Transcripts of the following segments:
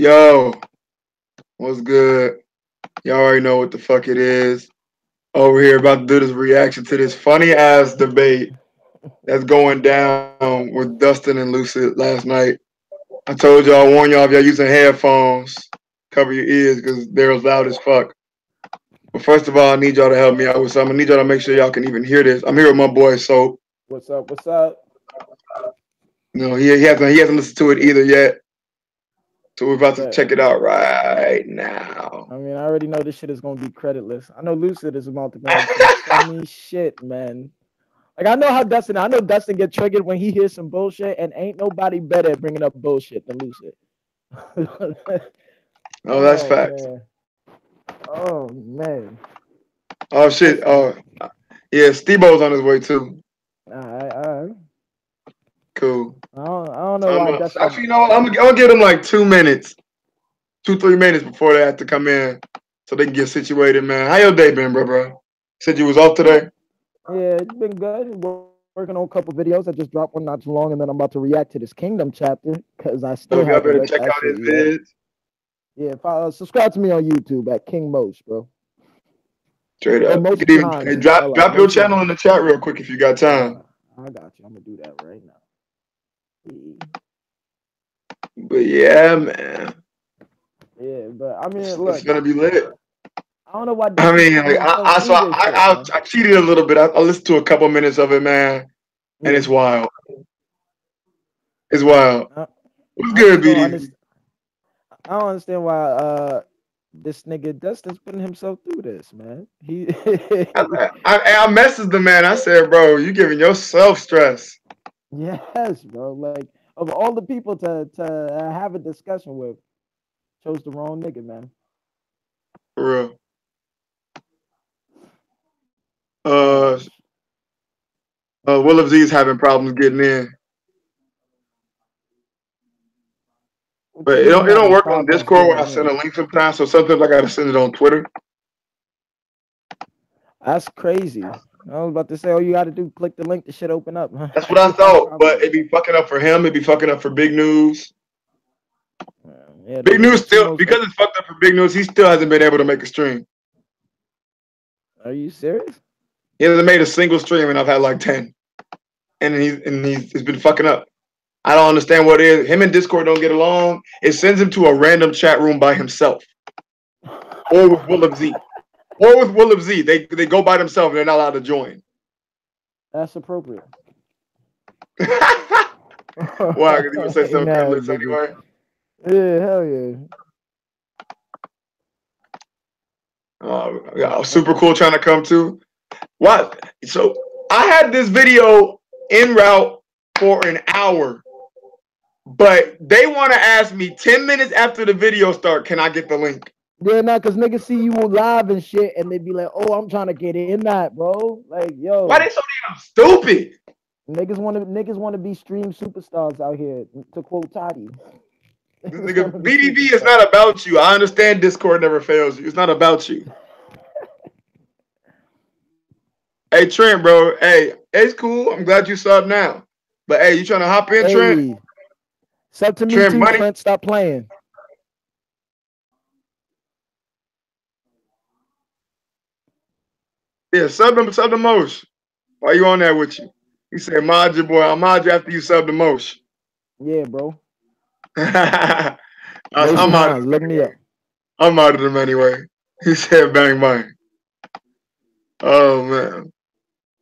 Yo, what's good? Y'all already know what the fuck it is. Over here about to do this reaction to this funny ass debate that's going down with Dustin and Lucid last night. I told y'all, I warn y'all if y'all using headphones, cover your ears because they're loud as fuck. But first of all, I need y'all to help me out with something. I need y'all to make sure y'all can even hear this. I'm here with my boy Soap. What's up? What's up? No, he hasn't listened to it either yet. So we're about to check it out right now. I mean, I already know this shit is gonna be creditless. I know Lucid is about to be like some funny shit, man. Like I know Dustin get triggered when he hears some bullshit, and ain't nobody better at bringing up bullshit than Lucid. Oh, that's facts. Man. Oh man. Oh shit. Oh yeah, Steve-O's on his way too. All right. Cool. I don't know why Dustin. Actually, you know what? I'm gonna give them like 2 minutes, 2-3 minutes before they have to come in, so they can get situated. Man, how your day been, bro? Said you was off today. Yeah, it's been good. Working on a couple videos. I just dropped one not too long, and then I'm about to react to this Kingdom chapter because I still Y'all better haven't check out his vids. Yeah, subscribe to me on YouTube at King Most, bro. Straight up. You could even drop your channel in the chat real quick if you got time. I got you. I'm gonna do that right now. But yeah, man. Yeah, but I mean, look, it's gonna be lit. I don't know why. I mean, like, I cheated a little bit. I listened to a couple minutes of it, man, and it's wild. It's wild. What's good, BD? I don't understand why this nigga Dustin's putting himself through this, man. I messaged the man. I said, bro, you giving yourself stress. Yes, bro. Like of all the people to have a discussion with, chose the wrong nigga, man. For real. Will of Z's having problems getting in. But it don't work on Discord where I send a link sometimes, so sometimes I gotta send it on Twitter. That's crazy. I was about to say, all you gotta do, click the link, the shit open up. That's what I thought, but it'd be fucking up for him, it'd be fucking up for Big News. Yeah, Big News still, because it's fucked up for Big News, he still hasn't been able to make a stream. Are you serious? He hasn't made a single stream, and I've had like 10. And he's been fucking up. I don't understand what it is. Him and Discord don't get along. It sends him to a random chat room by himself. Or with Will of Z. They go by themselves and they're not allowed to join. That's appropriate. Why? Because you would say something friendless anyway? Yeah, hell yeah. Oh, super cool trying to come too. What? So I had this video en route for an hour. But they want to ask me 10 minutes after the video start, can I get the link? Yeah, nah, because niggas see you live and shit, and they be like, oh, I'm trying to get in that, bro. Like, yo. Why they so damn stupid? Niggas want to be stream superstars out here, to quote Toddy. Nigga, BDB is not about you. I understand Discord never fails you. It's not about you. Hey, Trent, bro. Hey, it's cool. I'm glad you subbed now. But, hey, you trying to hop in, Trent? Sub to me too, Trent. Stop playing. Yeah, sub the most. Why you on there with you? He said, mod your boy. I'll mod you after you sub the most. Yeah, bro. I'm out of look me up. I'm out of them anyway. He said bang bang. Oh man.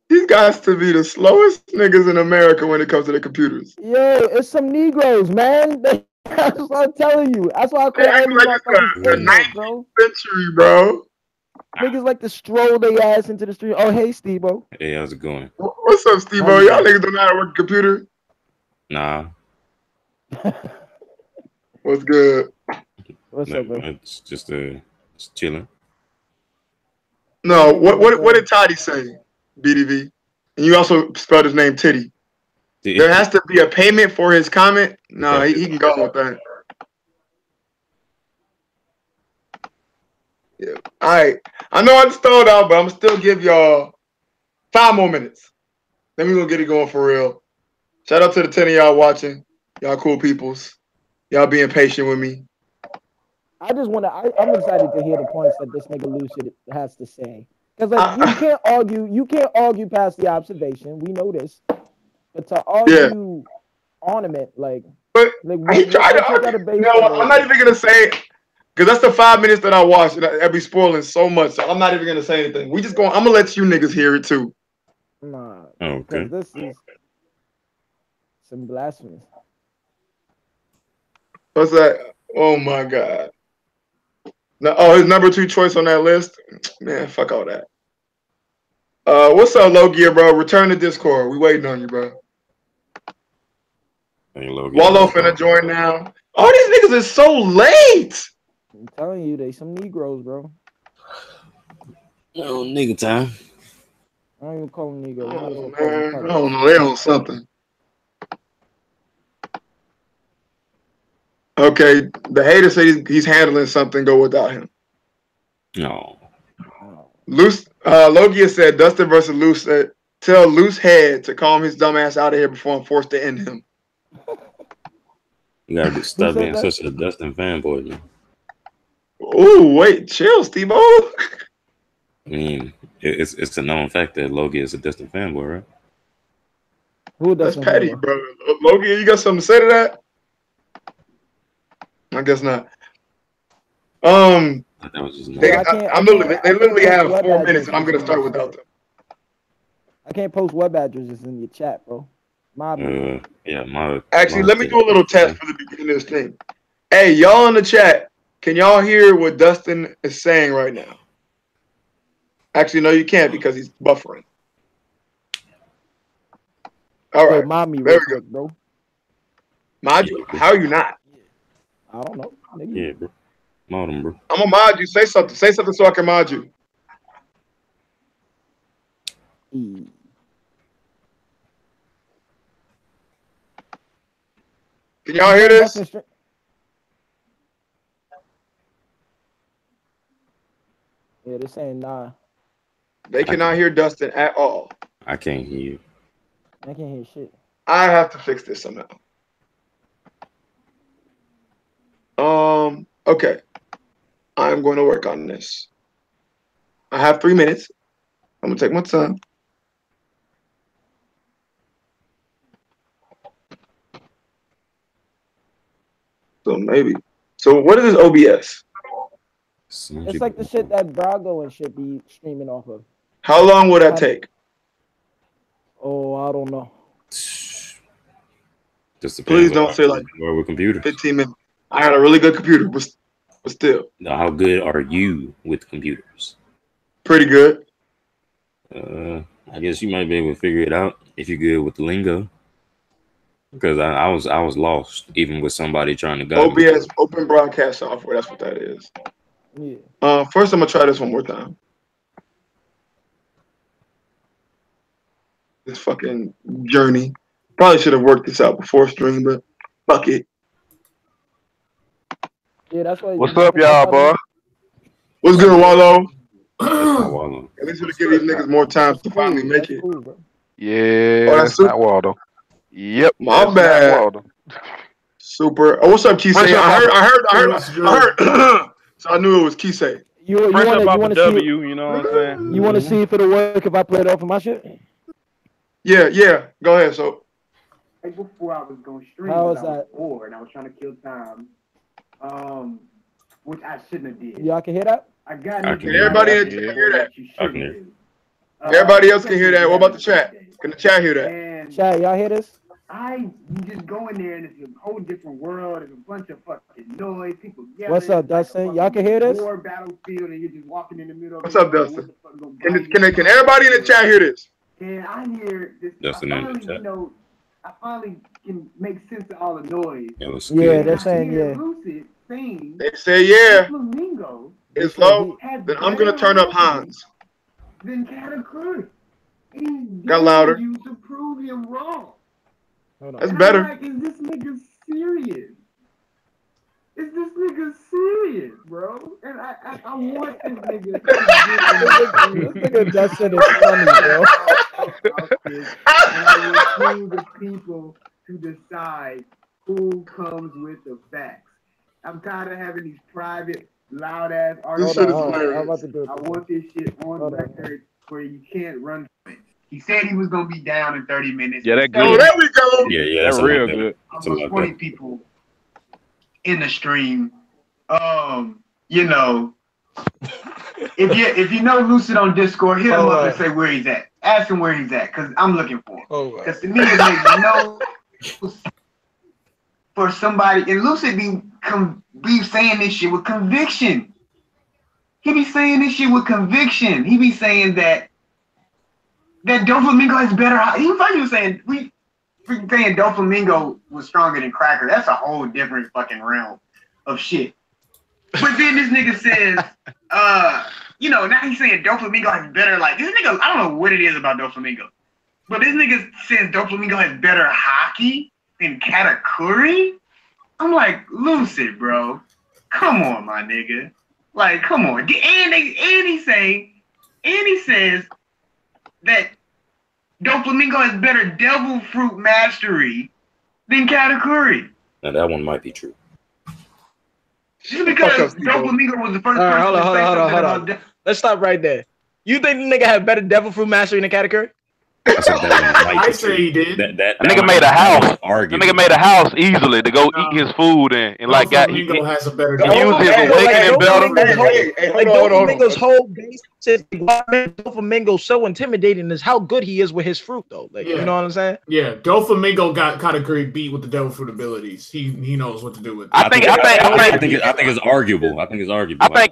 These guys to be the slowest niggas in America when it comes to the computers. Yo, it's some Negroes, man. That's what I'm telling you. That's why I call all these motherfuckers ignorant, bro. Century, bro. Niggas like to stroll their ass into the street. Oh, hey, Steve-O. Hey, how's it going? What's up, Steve-O? Y'all niggas don't know how to work a computer? Nah. What's good? What's up, bro? It's just chilling. No, what did Toddy say, BDV? And you also spelled his name Titty. There has to be a payment for his comment. No, he can go with that. Yeah. All right. I know I stalled out, but I'm still give y'all 5 more minutes. Then we gonna get it going for real. Shout out to the 10 of y'all watching. Y'all cool peoples. Y'all being patient with me. I just want to. I'm excited to hear the points that this nigga Lucid has to say. Because like you can't argue past the observation. We know this, but to argue ornament, but he let's tried to go check out argue. a base No, battle. I'm not even gonna say it because that's the 5 minutes that I watched, and I'd be spoiling so much. So I'm not even gonna say anything. We just going. I'm gonna let you niggas hear it too. Nah, Okay. because this is some blasphemy. What's that? Oh my god. No, oh, his number 2 choice on that list. Man, fuck all that. What's up, Logia, bro? Return to Discord. We waiting on you, bro. Hey, Logan, Wallow finna join now. All these niggas is so late. I'm telling you, they some Negroes, bro. Oh, nigga time. I don't even call them Negroes. I might as well Oh call them man, I colored. don't know. They on something. Okay, the hater said he's handling something. Go without him. No. Logia said Dustin versus Loose. Tell Loose Head to calm his dumb ass out of here before I'm forced to end him. You gotta stop being such a Dustin fanboy, man. Ooh, wait, chill, Steve-O. I mean, it's a known fact that Logie is a Dustin fanboy, right? Who That's petty, bro. Logia, you got something to say to that? I guess not. That was just they literally have 4 minutes, and I'm gonna start without them. I can't post web addresses in your chat, bro. Actually, let me do a little test for the beginning of this thing. Hey, y'all in the chat, can y'all hear what Dustin is saying right now? Actually, no, you can't because he's buffering. All right, mind me there real we go, quick, bro. Mod you? How are you not? I don't know. Nigga. Yeah, bro. Mod him, bro. I'm gonna mod you. Say something. Say something so I can mod you. Can y'all hear this? Yeah, they're saying nah. They cannot hear Dustin at all. I can't hear you. I can't hear shit. I have to fix this somehow. Okay. I'm going to work on this. I have 3 minutes. I'm gonna take my time. So maybe. So what is this OBS? It's like the shit that Brago and shit be streaming off of. How long would that take? Oh, I don't know. Just please don't say like with computers. 15 minutes. I got a really good computer, but still. Now, how good are you with computers? Pretty good. I guess you might be able to figure it out if you're good with the lingo. Because I was lost even with somebody trying to guide me. OBS, open broadcast software. That's what that is. Yeah. First, I'm gonna try this one more time. This fucking journey. Probably should have worked this out before stream, but fuck it. Yeah, that's why. What's up, y'all, boy? What's good, Wallow? Wallow. At least we'll give these niggas more time to finally make it. Cool, bro. Yeah, that's not Waldo. Yep, my bad. Waldo. Super. Oh, what's up, Kisei? I heard. So I knew it was Kisei. You want to see? You know what I'm saying? You want to see if it'll work if I play it off of my shit? Yeah. Go ahead. So. Right before I was going to stream, How was I was bored and I was trying to kill time. Which I shouldn't have did. Y'all can hear that? I got it. Can everybody in the chat hear that? I can hear. Everybody else can hear that. What about the chat? Can the chat hear that? Chat, y'all hear this? You just go in there and it's a whole different world. There's a bunch of fucking noise. People yelling. What's up, Dustin? Y'all can hear this? War battlefield and you're just walking in the middle. What's up, Dustin? Can everybody in the chat hear this? And I hear this. Dustin in the chat. I finally can make sense of all the noise. Yeah, they're saying yeah. Lucid sing. They say yeah. Flamingo. It's low. Then I'm gonna turn up Hans. Then Cataclysm. Got louder. You to prove him wrong. That's better. Like, is this nigga serious? Is this nigga serious, bro? And I want this nigga. This nigga Dustin is funny, bro. And I will the people to decide who comes with the facts. I'm tired of having these private, loud ass This arguments. shit is I'm hilarious. about to do it. I want this shit on record where you can't run. He said he was gonna be down in 30 minutes. Yeah, that Oh, good. there we go. Yeah, That's that's a lot real better. good. That's a lot Almost 20 better. people in the stream. You know, if you know Lucid on Discord, hit him up and say where he's at. Ask him where he's at, cause I'm looking for him. Cause to me, it makes no for somebody, and Lucid be saying this shit with conviction. He be saying this shit with conviction. He be saying that Doflamingo is better. He was saying freaking saying Doflamingo was stronger than Cracker. That's a whole different fucking realm of shit. But then this nigga says, now he's saying Doflamingo has better, like, this nigga, I don't know what it is about Doflamingo, but this nigga says Doflamingo has better hockey than Katakuri? I'm like, Lucid, bro. Come on, my nigga. Like, come on. And he says that Doflamingo has better devil fruit mastery than Katakuri. Now that one might be true. Just because Doflamingo was the first person to say something about devil. Let's stop right there. You think the nigga have better devil fruit mastery than Katakuri? I say he did. That nigga made a house. That nigga made a house easily to go eat his food and like got he has a better. He used his awakening belt. Like Doflamingo's whole base is what made Doflamingo so intimidating is how good he is with his fruit, though. Like, you know what I'm saying? Yeah, Doflamingo got Katakuri beat with the devil fruit abilities. He knows what to do with it. I think it's arguable. I think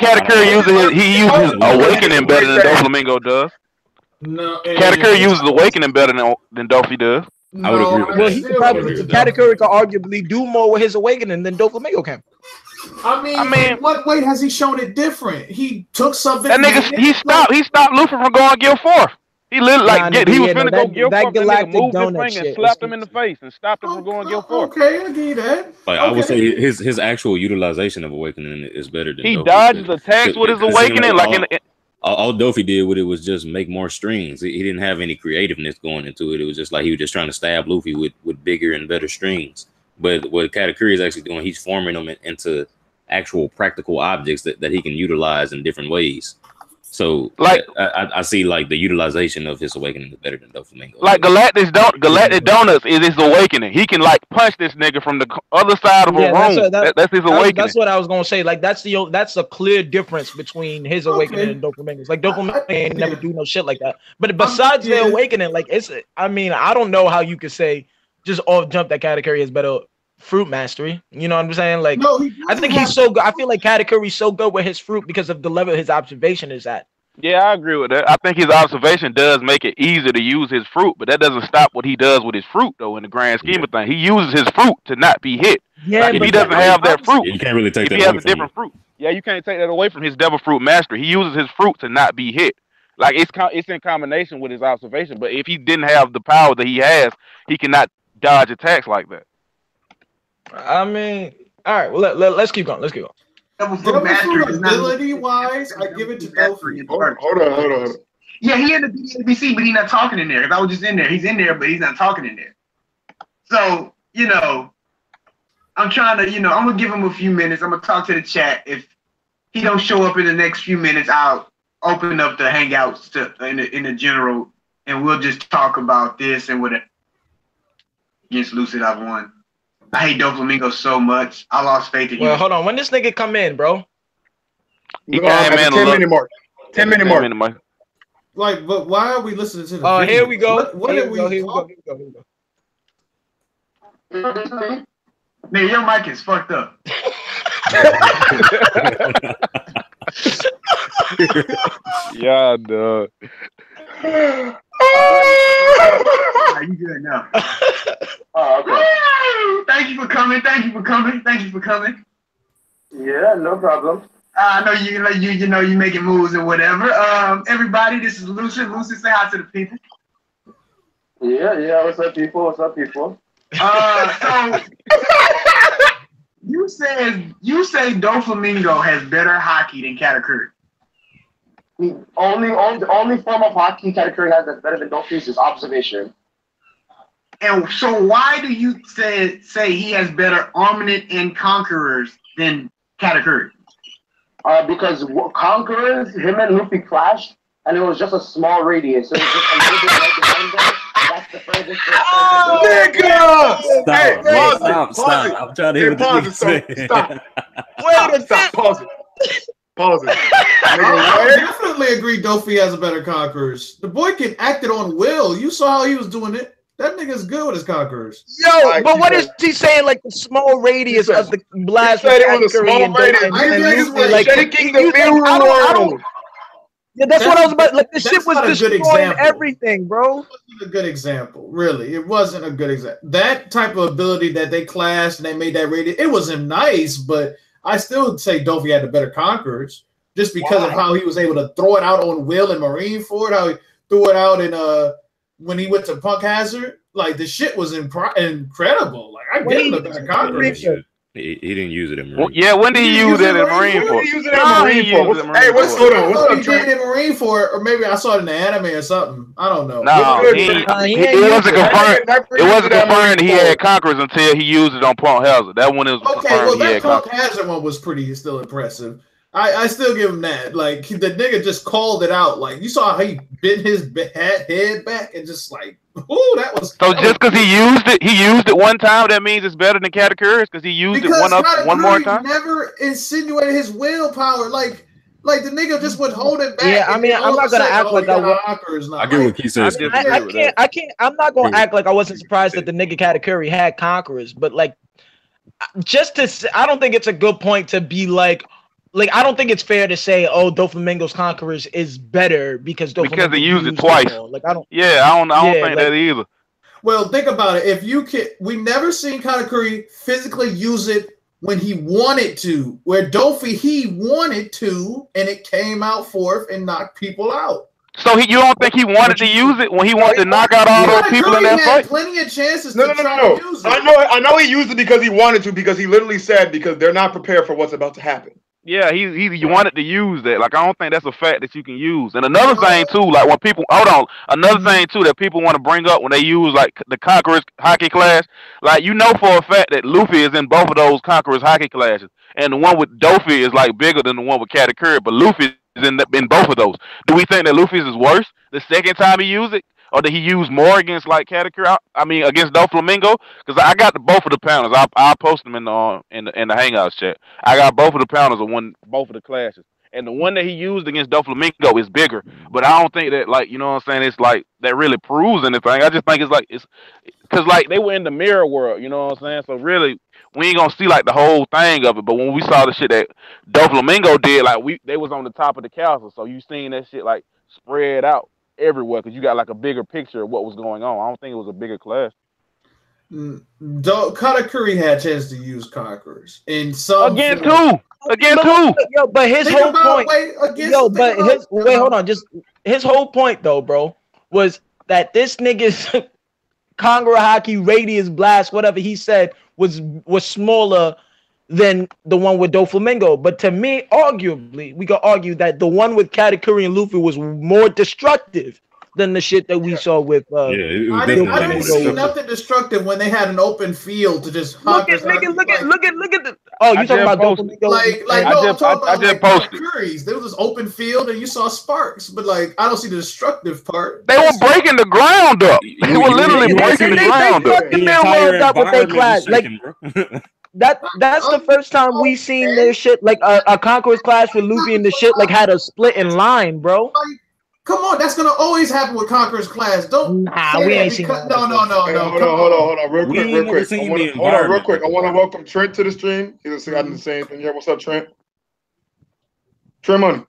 Katakuri uses awakening better than Doflamingo does. No, Katakuri uses awakening better than Dofi does. I would agree with that. He could probably Katakuri could arguably do more with his awakening than Doflamingo can. I mean, in what way has he shown it different? He took something. That nigga, he stopped Luffy from going Guild 4. He literally he was finna go Guild 4. That nigga moved his thing and slapped him in the face and stopped him from going Guild 4. Okay, I get that. Like, I would say his actual utilization of awakening is better than he Dofi. dodges attacks with his awakening all Dofi did with it was just make more strings. He didn't have any creativeness going into it. It was just like he was just trying to stab Luffy with bigger and better strings. But what Katakuri is actually doing, he's forming them into actual practical objects that he can utilize in different ways. So like I see like the utilization of his awakening is better than Doflamingo. Like Galactic Donuts is his awakening. He can like punch this nigga from the other side of a room. That's his awakening. That's what I was gonna say. Like that's a clear difference between his awakening and Doflamingo's. Like Doflamingo ain't never do no shit like that. But besides the awakening, like I don't know how you could say just off jump that Katakuri is better fruit mastery. You know what I'm saying? Like, no, I think he's so good. I feel like Katakuri's so good with his fruit because of the level his observation is at. Yeah, I agree with that. I think his observation does make it easier to use his fruit, but that doesn't stop what he does with his fruit, though, in the grand scheme of things. He uses his fruit to not be hit. Yeah, like, if he doesn't have that fruit, you can't really take that away from him. If he has a different fruit. Yeah, you can't take that away from his devil fruit mastery. He uses his fruit to not be hit. Like, it's in combination with his observation, but if he didn't have the power that he has, he cannot dodge attacks like that. I mean, all right. Well, let's keep going. Let's keep going. Ability wise, I give it to Dofi. Hold on. Yeah, he in the BC, but he's not talking in there. If I was just in there, he's in there, but he's not talking in there. So, I'm trying to, I'm gonna give him a few minutes. I'm gonna talk to the chat. If he don't show up in the next few minutes, I'll open up the hangouts in the general, and we'll just talk about this and whatever. Against Lucid, I've won. I hate Doflamingo so much. I lost faith in him. Well, hold on. When this nigga come in, bro? He came in 10-minute mark. 10-minute mark. Like, but why are we listening to the video? Here we go. Here we go. Man, your mic is fucked up. Yeah, dog. You good now? Oh, okay. Thank you for coming. Yeah, no problem. I know you making moves and whatever. Everybody, this is Lucid. Lucid, say hi to the people. Yeah. What's up, people? So you say Doflamingo has better hockey than Katakuri. The only form of hockey Katakuri has that's better than Dofi's is observation. And so why do you say he has better Armament and Conquerors than Katakuri? Because Conquerors, him and Luffy clashed, and it was just a small radius. It was just a little bit right behind them. That's the furthest. Nigga! Stop, Hey, pause stop, it. stop. Pause it. I'm trying to Hey, hear what pause the it. So, nigga stop. said. Stop. Pause it. Pause it. I Nigga, what? definitely agree Dofi has a better Conquerors. The boy can act it on will. You saw how he was doing it. That nigga's good with his Conquerors. Yo, but what is he saying? Like the small radius of the blast. He said it was a small radius. Niggas were like, shaking the mirror world. Yeah, that's what I was about. Like the shit was not a good destroying example. everything, bro. It wasn't a good example, really. It wasn't a good example. That type of ability that they clashed and they made that radius, it wasn't nice, but I still say Dofi had the better Conquerors just because of how he was able to throw it out on Will and Marineford, how he threw it out in when he went to Punk Hazard. Like the shit was incredible. Like I give him the better Conquerors. He didn't use it in Marine. Well, yeah, when did he use it in Marineford? What did he use it in Marineford? Hey, what's hold on? What's up, He did it in Marineford, or maybe I saw it in the anime or something. I don't know. No, it wasn't confirmed. It wasn't confirmed he had Conquerors until he used it on Punk Hazard. That one is confirmed. Okay, well, he had that Punk Hazard one was still impressive. I still give him that. Like the nigga just called it out. Like you saw how he bent his head back and just like, ooh, that was. So just because he used it one time, that means it's better than Katakuri's because he used it one more time. Never insinuated his willpower. Like the nigga just would hold it back. Yeah, I mean, I'm not gonna act like I get what he says. I can't. I'm not gonna act like I wasn't surprised that the nigga Katakuri had Conquerors, but like, I don't think it's a good point to be like. Like, I don't think it's fair to say, oh, Doflamingo's Conquerors is better because he used it twice. Like, I don't think that either. Well, think about it. If you can, we never seen Katakuri physically use it when he wanted to. Where Dofi, he wanted to, and it came out forth and knocked people out. So you don't think he wanted to use it when he wanted to knock out all those people in that fight? Plenty of chances. No. Use it. I know he used it because he wanted to. Because he literally said because they're not prepared for what's about to happen. Yeah, he wanted to use that. Like I don't think that's a fact that you can use. And another thing too, like when people another thing too that people want to bring up when they use like the Conquerors hockey class, like you know for a fact that Luffy is in both of those Conquerors hockey classes, and the one with Dofi is like bigger than the one with Katakuri, but Luffy is in both of those. Do we think that Luffy's is worse the second time he used it? Or did he use more against like Katakuri? I mean, against Doflamingo? Because I got both of the panels. I post them in the Hangouts chat. I got both of the panels of both of the classes, and the one that he used against Doflamingo is bigger. But I don't think that like you know what I'm saying. It's like that really proves anything. I just think it's because like they were in the mirror world. You know what I'm saying. So really, we ain't gonna see like the whole thing of it. But when we saw the shit that Doflamingo did, like they was on the top of the castle. So you seen that shit like spread out everywhere because you got like a bigger picture of what was going on. I don't think it was a bigger class. Katakuri had a chance to use Conquerors in some again too. Yo, but his whole point. Hold on. Just his whole point though, bro, was that this nigga's Conqueror hockey radius blast, whatever he said, was smaller than the one with Doflamingo. But to me, arguably, we could argue that the one with Katakuri and Luffy was more destructive than the shit that we saw with. I didn't see nothing destructive when they had an open field to just look at the. Oh, you talking about Doflamingo? I'm talking about Katakuri's. There was this open field and you saw sparks, but like I don't see the destructive part. They were breaking the ground up. They were literally breaking the ground up. The mirror world up with their class. Like, that's the first time we seen their shit like a Conqueror's clash with Luffy and the shit like had a split in line, bro. Come on, that's gonna always happen with Conqueror's class. Don't we ain't seen that. No. Hold on, real quick. I want to welcome Trent to the stream. He's got the same thing here. What's up, Trent? Trent Money.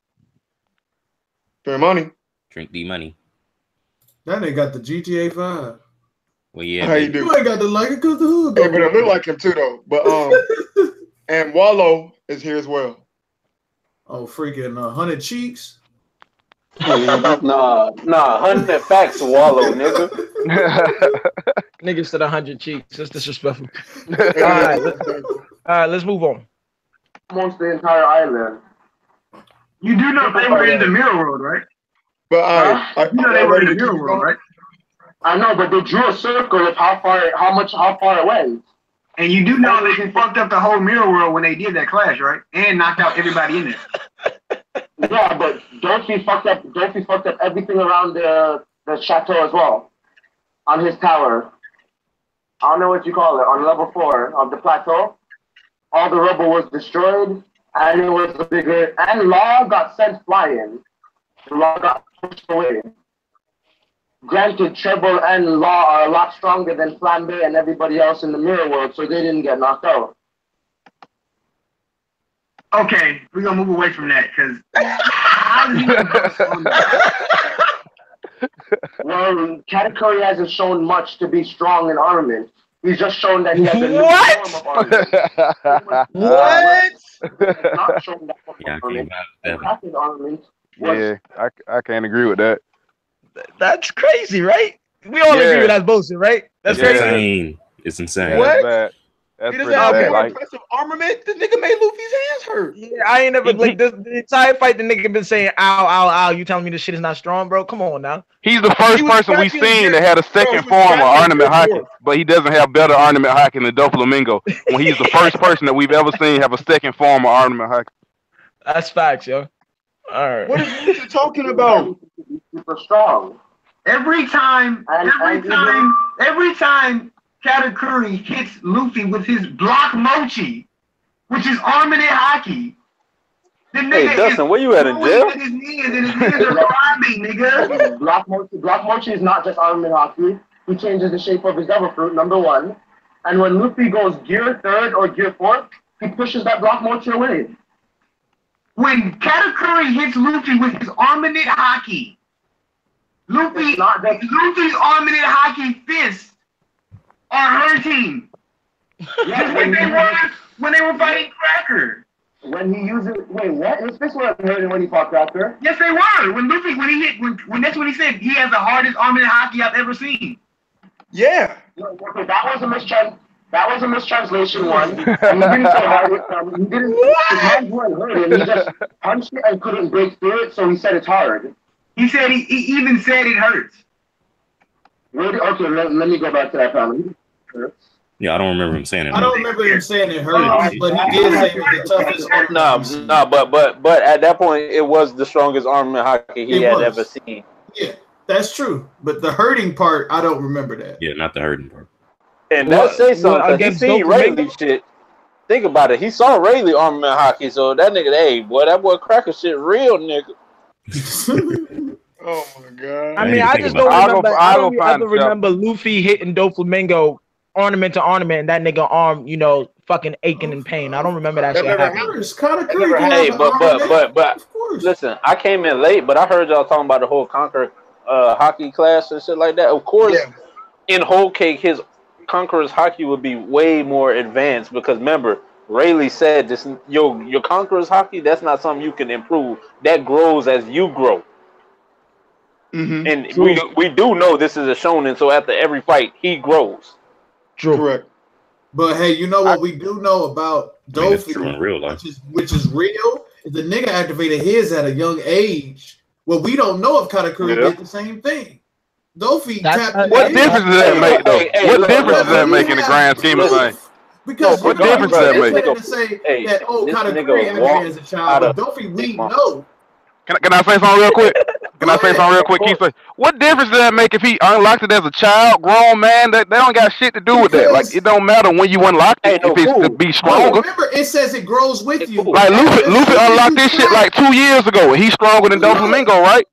Trent D Money. That nigga got the GTA 5. Well, yeah. How you do? You ain't got the like it because the hood. Hey, but it look like him too, though. But and Wallow is here as well. Oh, freaking 100 cheeks. Nah, 100 facts, Wallow, nigga. Niggas said 100 cheeks. That's disrespectful. All right, let's move on. Amongst the entire island. You do know they were in the mirror world, right? But you know they were in the mirror world, right? I know, but they drew a circle of how far away. And you do know they fucked up the whole mirror world when they did that clash, right? And knocked out everybody in there. Yeah, but Dolphy fucked up everything around the chateau as well. On his tower. I don't know what you call it. On level 4 of the plateau. All the rubble was destroyed. And it was a bigger... And Law got sent flying. Law got pushed away. Granted, Treble and Law are a lot stronger than Flambe and everybody else in the mirror world, so they didn't get knocked out. Okay, we're gonna move away from that, because how does he on that? Well, Katakuri hasn't shown much to be strong in armament. He's just shown that he has a new What? form of armament. What? He has not shown that form Yeah, of I armament. came The crafting armament was Yeah, I can't agree with that. That's crazy, right? We all Yeah. agree that's bullshit, right? That's It's Yeah. crazy. insane. It's insane. What? That's bad. That's He pretty doesn't have bad. more Like, Impressive armament. The nigga made Luffy's hands hurt. Yeah, I ain't never like the entire fight. The nigga been saying, "Ow, ow, ow." You telling me this shit is not strong, bro? Come on now. he's the first He was person we've cracking seen gear- that had a bro, second he was form of cracking ornament gear hockey, force. but he doesn't have better ornament hockey than Doflamingo. When he's the first person that we've ever seen have a second form of ornament hockey. That's facts, yo. All right. What is Lucy talking about? super strong. Every time Katakuri hits Luffy with his block mochi, which is armament hockey, the nigga Hey, Dustin, is where you at in throwing jail? with his knees and his knees are climbing, nigga. Block Mochi is not just armament hockey. He changes the shape of his devil fruit, number 1. And when Luffy goes gear 3rd or gear 4th, he pushes that Block Mochi away. When Katakuri hits Luffy with his armament hockey, Luffy's armament hockey fists are hurting. Just like they were when they were fighting Cracker. When he uses wait, what? His fists weren't hurting when he fought Cracker. Yes, they were. When that's when he said he has the hardest armament hockey I've ever seen. Yeah. Okay, that was a mistranslation one. And he didn't say hard. He didn't. His hands weren't hurting. He just punched it and couldn't break through it, so he said it's hard. He said he even said it hurts. Okay, let me go back to that family. Yeah, I don't remember him saying it. I don't remember him saying it hurt, but he did say it was the toughest armament. No, but at that point, it was the strongest armament hockey he had ever seen. Yeah, that's true. But the hurting part, I don't remember that. Yeah, not the hurting part. And that say something. He seen Rayleigh shit. Think about it. He saw Rayleigh armament hockey, so that nigga, hey, boy, that boy Cracker shit real, nigga. Oh my god. I mean, I just don't remember. I don't ever remember Luffy hitting Doflamingo ornament to ornament, and that nigga arm, fucking aching in pain. I don't remember that shit happening. Hey, but listen, I came in late, but I heard y'all talking about the whole Conqueror hockey class and shit like that. Of course, in Whole Cake, his Conqueror's hockey would be way more advanced because remember, Rayleigh said this: your Conqueror's hockey, that's not something you can improve. That grows as you grow. Mm-hmm. And we do know this is a shonen, so after every fight, he grows. True. Correct. But hey, you know what we do know about Dolphy, in real life. which is real, is the nigga activated his at a young age. Well, we don't know if Katakuri did the same thing. Dolphy tapped. What difference does that make, though? What difference does that make in the grand scheme of things? Because what difference does that make? To say that Katakuri activated as a child, but Dolphy, we know. Can I say something real quick? Keith, what difference does that make if he unlocked it as a child, grown man? That don't got shit to do with that. Like, it don't matter when you unlock it if it's to be stronger. Remember, it says it grows with you. Like Luffy unlocked this shit like 2 years ago, and he's stronger than Doflamingo, right?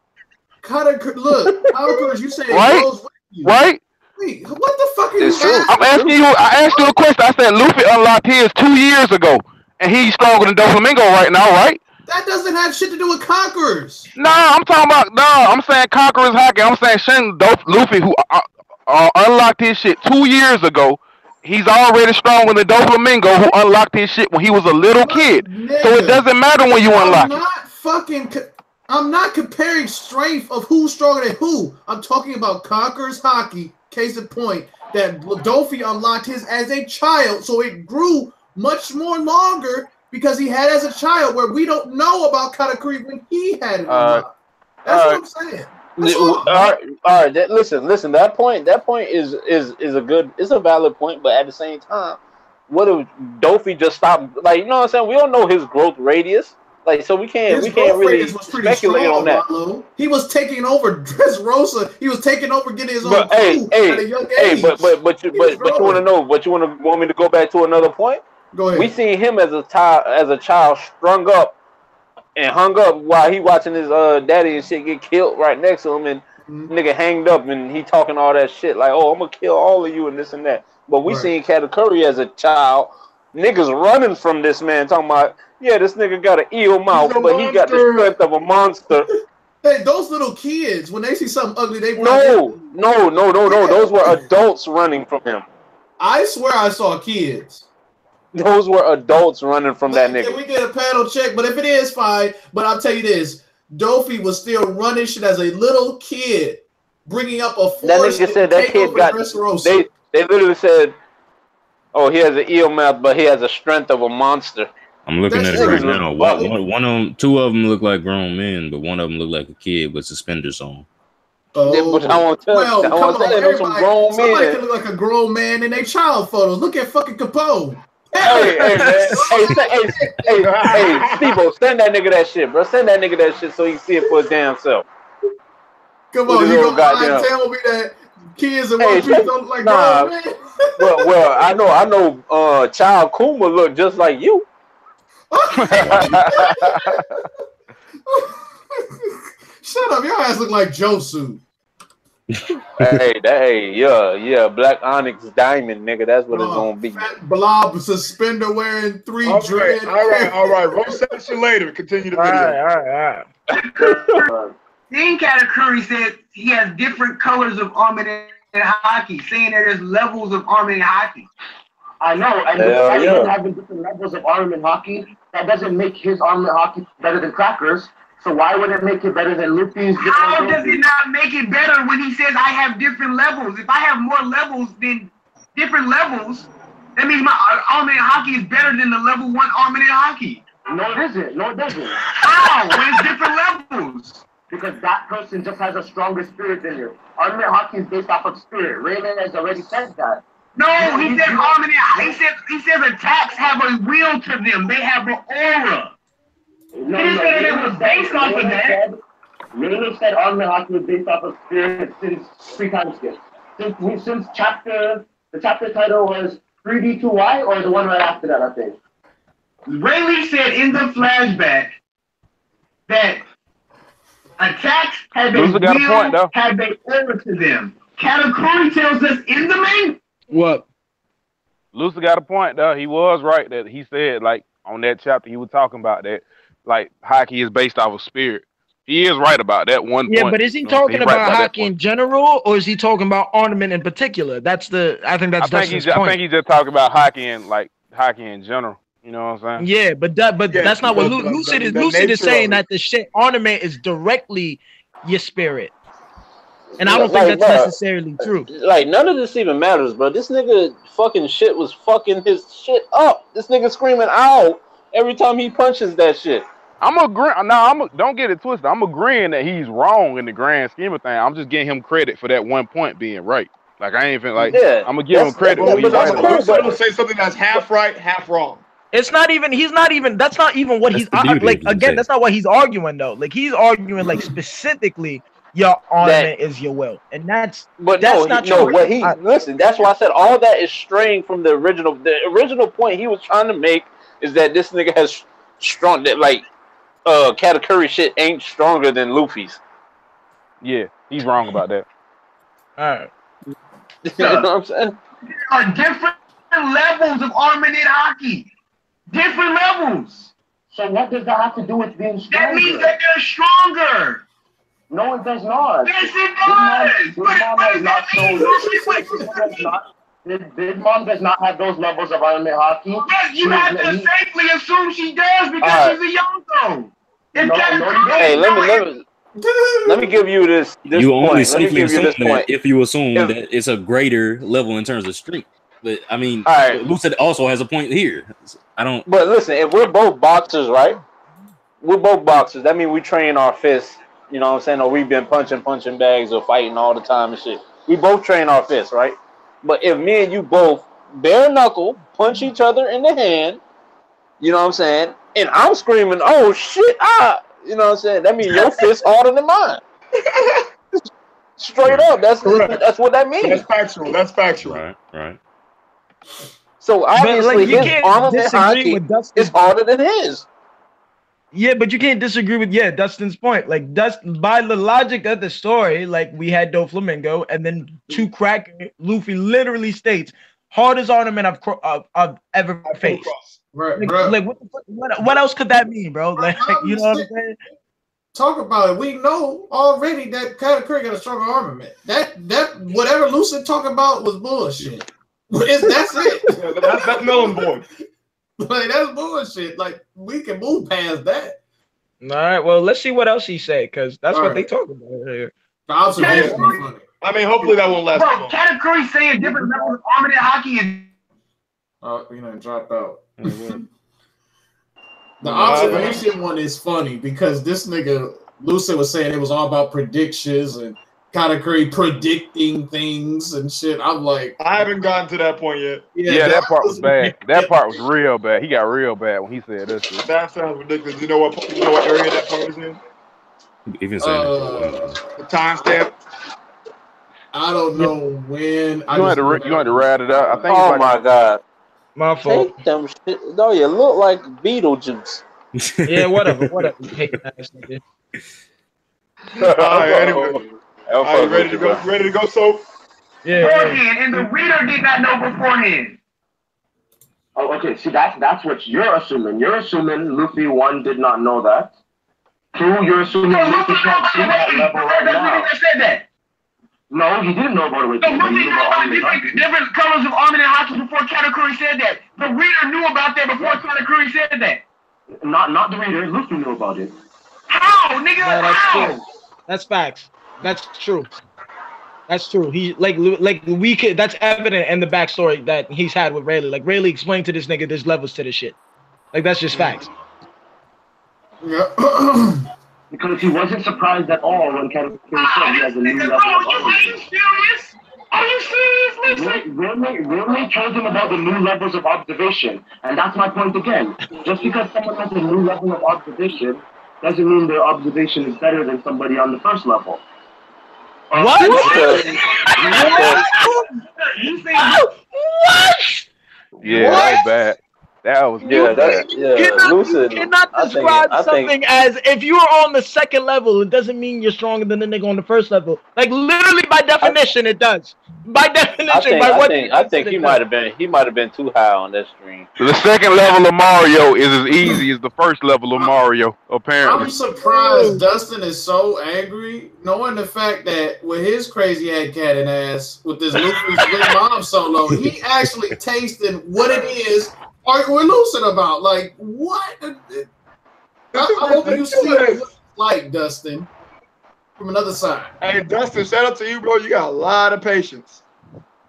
Katakuri, you say it grows with you. Right? Wait, what the fuck are you asking? I'm asking you. I asked you a question. I said Luffy unlocked his 2 years ago, and he's stronger than Doflamingo right now, right? That doesn't have shit to do with Conquerors. Nah, I'm talking about. Nah, I'm saying Conqueror's hockey. I'm saying Luffy, who unlocked his shit 2 years ago. He's already stronger than Doflamingo, who unlocked his shit when he was a little kid. Nigga, so it doesn't matter when you unlock it. I'm not comparing strength of who's stronger than who. I'm talking about Conqueror's hockey. Case in point, that Dolphy unlocked his as a child, so it grew much more longer. Because he had as a child, where we don't know about Katakuri when he had it. That's what I'm saying. All right. Listen. That point is a valid point, but at the same time, what if Dofi just stopped? Like, you know what I'm saying? We don't know his growth radius. Like, so we can't really speculate on that. Marlo. He was taking over Dressrosa. He was taking over, getting his own crew at a young age. But you want to know? But you want me to go back to another point? Go ahead. We seen him as a child strung up and hung up while he watching his daddy and shit get killed right next to him, and nigga hanged up, and he talking all that shit like, oh, I'm gonna kill all of you and this and that. But we seen Katakuri as a child, niggas running from this man, talking about, yeah, this nigga got an eel mouth, but he got the strength of a monster. Hey, those little kids, when they see something ugly, they run. No. Those were adults running from him. I swear I saw kids. Those were adults running from that nigga. Can we get a panel check? But if it is, fine. But I'll tell you this. Dofi was still running shit as a little kid, bringing up a force. That nigga said that kid got... They literally said, oh, he has an eel mouth, but he has the strength of a monster. I'm looking at it right now. One of them, two of them look like grown men, but one of them look like a kid with suspenders on. Oh, but I want to tell you, some grown somebody men. can look like a grown man in their child photos. Look at fucking Capone. Hey, man. Hey, Steve-O, send that nigga that shit, bro. Send that nigga that shit so he can see it for his damn self. Come on, you gonna tell me that kids and one don't look like grown men? well, I know. Child Kuma look just like you. Shut up, your ass look like Josu. Yeah, Black Onyx Diamond, nigga. That's what it's gonna be. Fat blob suspender wearing 3 dread. All right. Roll session later. Continue the video. All right. Then Katakuri said he has different colors of armor in hockey, saying that there's levels of armor in hockey. I know, and despite him having different levels of armor in hockey, that doesn't make his armor in hockey better than Cracker's. So why would it make it better than Luffy's? How does it not make it better when he says I have different levels? If I have more levels than different levels, that means my armor in hockey is better than the level 1 armor in hockey. No, it isn't. No, it doesn't. How? When it's different levels? Because that person just has a stronger spirit than you. Armor in hockey is based off of spirit. Raymond has already said that. No, he said armor in he says attacks have a will to them. They have an aura. No, it was based off of that. Raymond said armor in hockey was based off of spirit since pre-time skip. Since the chapter title was 3D2Y, or the one right after that, I think. Rayleigh said in the flashback that attacks have a will, have a aura to them. Katakuri tells us in the main. What? Lucy got a point though. He was right that he said, like, on that chapter he was talking about that, like, hockey is based off of spirit. He is right about that one point. Yeah, but is he talking about hockey in general, or is he talking about ornament in particular? I think he's just talking about hockey and like hockey in general. You know what I'm saying? Yeah, but that's not what Lucid is. Lucid is saying that the shit ornament is directly your spirit. And I don't think that's necessarily true. Like, none of this even matters, bro. This nigga fucking shit was fucking his shit up. This nigga screaming out every time he punches that shit. Don't get it twisted. I'm agreeing that he's wrong in the grand scheme of things. I'm just getting him credit for that one point being right. Like, I ain't even like, I'm gonna give him credit when he's right. I'm gonna say something that's half right, half wrong. It's not even. That's not even what he's like. Again, that's not what he's arguing though. Like, he's arguing like specifically, your ornament is your will, and that's not true. Listen, that's why I said all that is straying from the original. The original point he was trying to make is that this nigga has strong, that like Katakuri shit ain't stronger than Luffy's. Yeah, he's wrong about that. All right. You know what I'm saying? There are different levels of armament in hockey. Different levels. So what does that have to do with being stronger? That means that they're stronger. No, it does not. Yes, it does. What does that mean? Big Mom does not have those levels of armament hockey. Yes, you have to safely assume she does because she's a Yonko. Hey, let me give you this you point. only safely assume that if you assume that it's a greater level in terms of strength. But I mean, Lucid also has a point here. But listen, if we're both boxers, right? We're both boxers. That means we train our fists. You know what I'm saying? Or we've been punching bags or fighting all the time and shit. We both train our fists, right? But if me and you both bare knuckle, punch each other in the hand. You know what I'm saying? And I'm screaming, "Oh shit!" You know what I'm saying? That means your fist harder than mine. Straight up, that's what that means. That's factual. That's factual. Right. So obviously, you his can't armament disagree hockey with Dustin. is harder than his. Yeah, but you can't disagree with Dustin's point. Like by the logic of the story, like we had Doflamingo, and then two crack. Luffy literally states hardest ornament I've ever faced. Right, like what else could that mean, bro? Like you know what I'm saying? Talk about it. We know already that Katakuri got a stronger armament. That whatever Lucid talking about was bullshit. That's it. Yeah, that's melon boy. Like that's bullshit. Like we can move past that. All right. Well, let's see what else he said, because that's All what right. they talk about here. The observation is funny. I mean, hopefully that won't last long. Katakuri saying different levels of armament hockey is. Oh, dropped out. The observation one is funny because this nigga Lucid was saying it was all about predictions and Katakuri predicting things and shit. I'm like, I haven't gotten to that point yet. Yeah, that part was bad. That part was real bad. He got real bad when he said that shit. That sounds ridiculous. You know what area that part is in? Even saying the timestamp. I don't know when. You had to ride it out. I think. Oh my god. My fault. Take them shit. No, you look like Beetlejuice. Yeah, whatever. Hey, all right, anyway. All right, ready to go? Ready to go, so? Yeah. Beforehand, and the reader did not know beforehand. Oh, okay. See, that's what you're assuming. You're assuming Luffy 1 did not know that. 2, you're assuming Luffy can't see that level right now. Said that. No, he didn't know about it. So Luffy knew about different colors of armament and hockey before Katakuri said that. The reader knew about that before Katakuri said that. Not the reader. Luffy knew about it. How, nigga? Yeah, that's how? true. That's facts. That's true. That's true. He like we could. That's evident in the backstory that he's had with Rayleigh. Like Rayleigh explained to this nigga, there's levels to this shit. Like that's just facts. Yeah. Because he wasn't surprised at all when Katakuri said he has a new level of armament. Are you serious? Are you serious? Rayleigh told him about the new levels of observation, and that's my point again. Just because someone has a new level of observation doesn't mean their observation is better than somebody on the first level. What? You say what? Yeah, that was bad. That was Lucid. You cannot describe something as if you are on the second level, it doesn't mean you're stronger than the nigga on the first level. Like literally by definition, it does. By definition, I think he might have been too high on that stream. The second level of Mario is as easy as the first level of Mario, apparently. I'm surprised Dustin is so angry, knowing the fact that with his crazy head cat and ass with this Luffy split mom solo, he actually tasted what it is. We're Lucid about like what? I hope you see what it's like, Dustin, from another side. Hey, Dustin, shout out to you, bro. You got a lot of patience.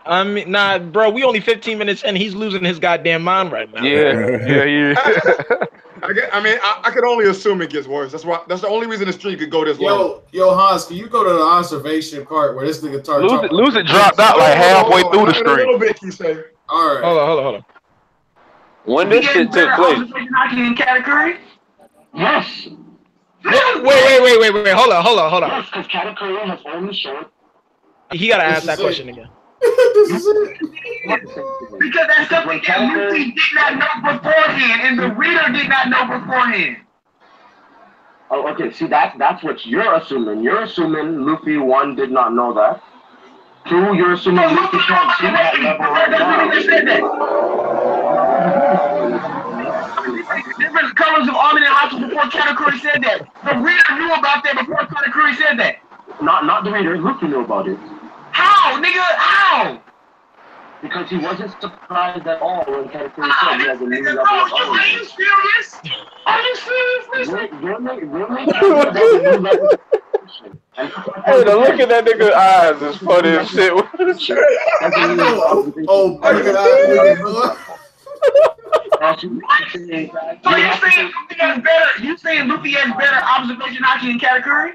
I mean, nah, bro. We only 15 minutes in. He's losing his goddamn mind right now. Yeah. I could only assume it gets worse. That's the only reason the streak could go this long. Yo, Hans, can you go to the observation part where this nigga started Lucid dropped out like halfway through the stream. A little bit, he said. All right. Hold on. When this shit took place. Katakuri? Yes. Wait. Hold on. Yes, because Katakuri has only shown. He gotta ask that question again. This is it. Because that's something that Luffy did not know beforehand, and the reader did not know beforehand. Oh, okay. See, that's what you're assuming. You're assuming Luffy 1 did not know that. 2, you're assuming Luffy can't see that level right now. Different colors of armament and hockey before Katakuri said that. The reader knew about that before Katakuri said that. Not the reader. Luffy knew about it. How, nigga? How? Because he wasn't surprised at all when Katakuri said he has a new level of armament. Are you serious? Are you serious? Hey, the look at that nigga's eyes is funny as shit. So you saying Luffy has better observation hockey than Katakuri?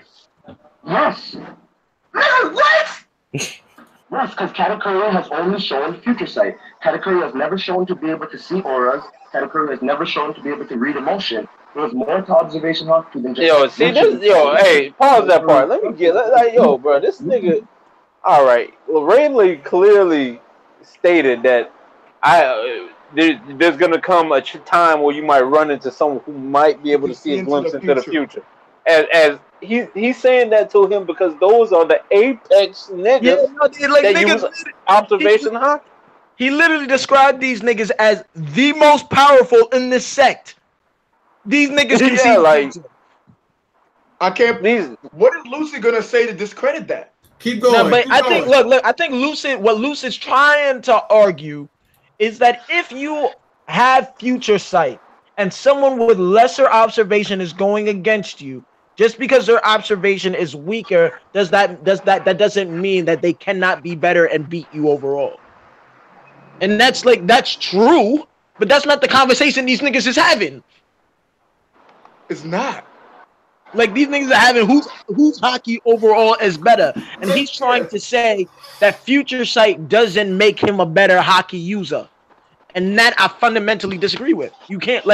Yes. Nigga, what? Yes, because Katakuri has only shown future sight. Katakuri has never shown to be able to see auras. Katakuri has never shown to be able to read emotion. It was more to observation hockey than just. Yo, see this. Yo, hey, pause that part. Let me get. Like, yo, bro, this nigga. All right. Well, Rayleigh clearly stated that there's gonna come a time where you might run into someone who might be able to see a glimpse into the future. As he's saying that to him because those are the apex niggas that use observation hockey. He literally described these niggas as the most powerful in this sect. These niggas can see like. I can't. What is Lucy gonna say to discredit that? Keep going. No, but I think look. I think what Lucid's trying to argue is that if you have future sight and someone with lesser observation is going against you, just because their observation is weaker, that doesn't mean that they cannot be better and beat you overall. And that's true, but that's not the conversation these niggas is having. It's not. Like these niggas are having whose hockey overall is better, and he's trying to say that future sight doesn't make him a better hockey user, and that I fundamentally disagree with. You can't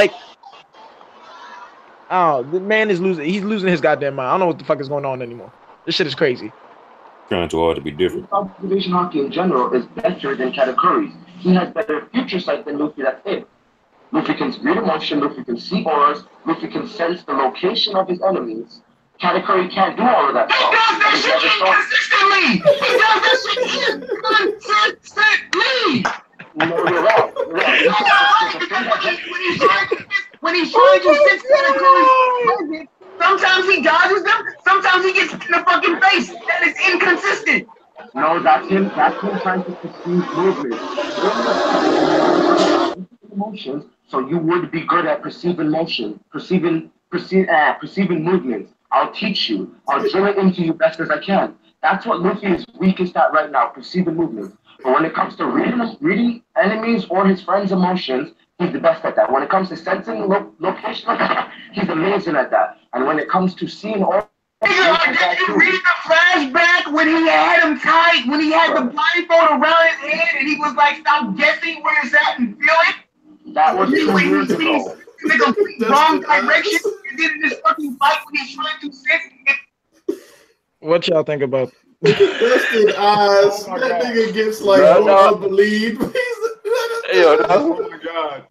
oh, the man is losing. He's losing his goddamn mind. I don't know what the fuck is going on anymore. This shit is crazy. Trying too hard to be different. Observation hockey in general is better than Katakuri's. He has better future sight than Luffy. That's it. Luffy can read emotion, Luffy can see auras, Luffy can sense the location of his enemies. Katakuri can't do all of that stuff. He does that shit consistently! No, you're wrong. When he's trying to sense Katakuri's, sometimes he dodges them, sometimes he gets in the fucking face. That is inconsistent. No, that's him trying to perceive movement. Emotions, so you would be good at perceiving motion, perceiving movements. I'll teach you. I'll drill it into you best as I can. That's what Luffy is weakest at right now, perceiving movements. But when it comes to reading enemies or his friends' emotions, he's the best at that. When it comes to sensing location, he's amazing at that. And when it comes to seeing all. Did you read the flashback when he had him tight, when he had the blindfold around his head and he was like, stop guessing where it's at and feel it? That was 2 years ago. In the complete wrong direction and then in this fucking fight when he's trying to sense. What y'all think about? Dustin eyes. Oh that God. nigga gets like no believe. Yo, oh my God.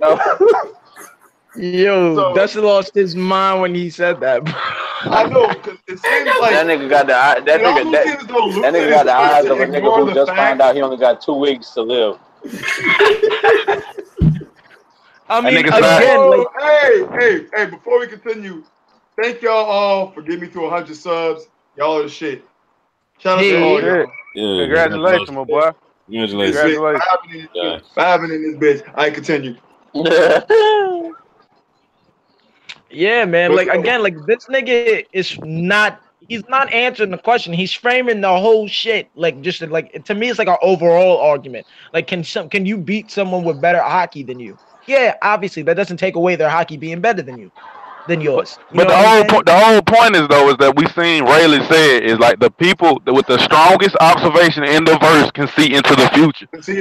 Yo, so, Dustin lost his mind when he said that. I know, because it seems like that nigga got the nigga got the eyes of a nigga who just found out he only got 2 weeks to live. I mean, again, hey, before we continue, thank y'all all for getting me to 100 subs. Y'all are the shit. Shout out to all y'all. Yeah, congratulations, my boy. Congratulations. For having in this bitch. I continue. Yeah, man. Like again, like this nigga is not. He's not answering the question. He's framing the whole shit like just like to me. It's like an overall argument. Like, can you beat someone with better hockey than you? Yeah, obviously that doesn't take away their hockey being better than yours. But the whole point is that we seen Rayleigh said is like the people with the strongest observation in the verse can see into the future. So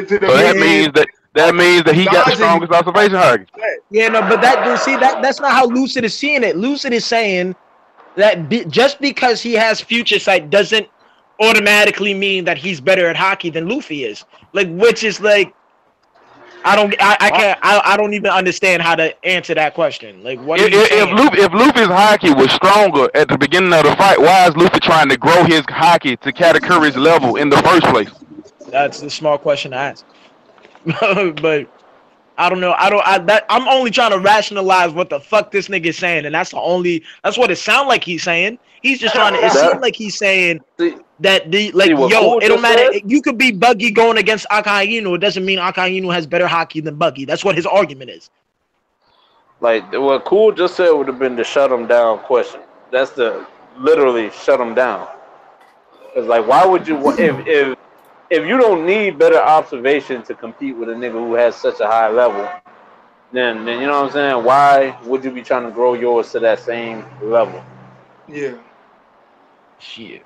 that means that he got the strongest observation hockey. Yeah, no, but that's not how Lucid is seeing it. Lucid is saying that just because he has future sight doesn't automatically mean that he's better at hockey than Luffy is. Like, which is like, I don't even understand how to answer that question. Like, what? If Luffy's hockey was stronger at the beginning of the fight, why is Luffy trying to grow his hockey to Katakuri's level in the first place? That's a smart question to ask. But I don't know. I'm only trying to rationalize what the fuck this nigga is saying, and that's what it sounds like he's saying. He's just trying to. It seems like he's saying that it don't matter. You could be Buggy going against Akainu. It doesn't mean Akainu has better hockey than Buggy. That's what his argument is. Like what Cool just said would have been the shut him down question. That's the literally shut him down. It's like, why would you if you don't need better observation to compete with a nigga who has such a high level, then you know what I'm saying? Why would you be trying to grow yours to that same level? Yeah. Shit.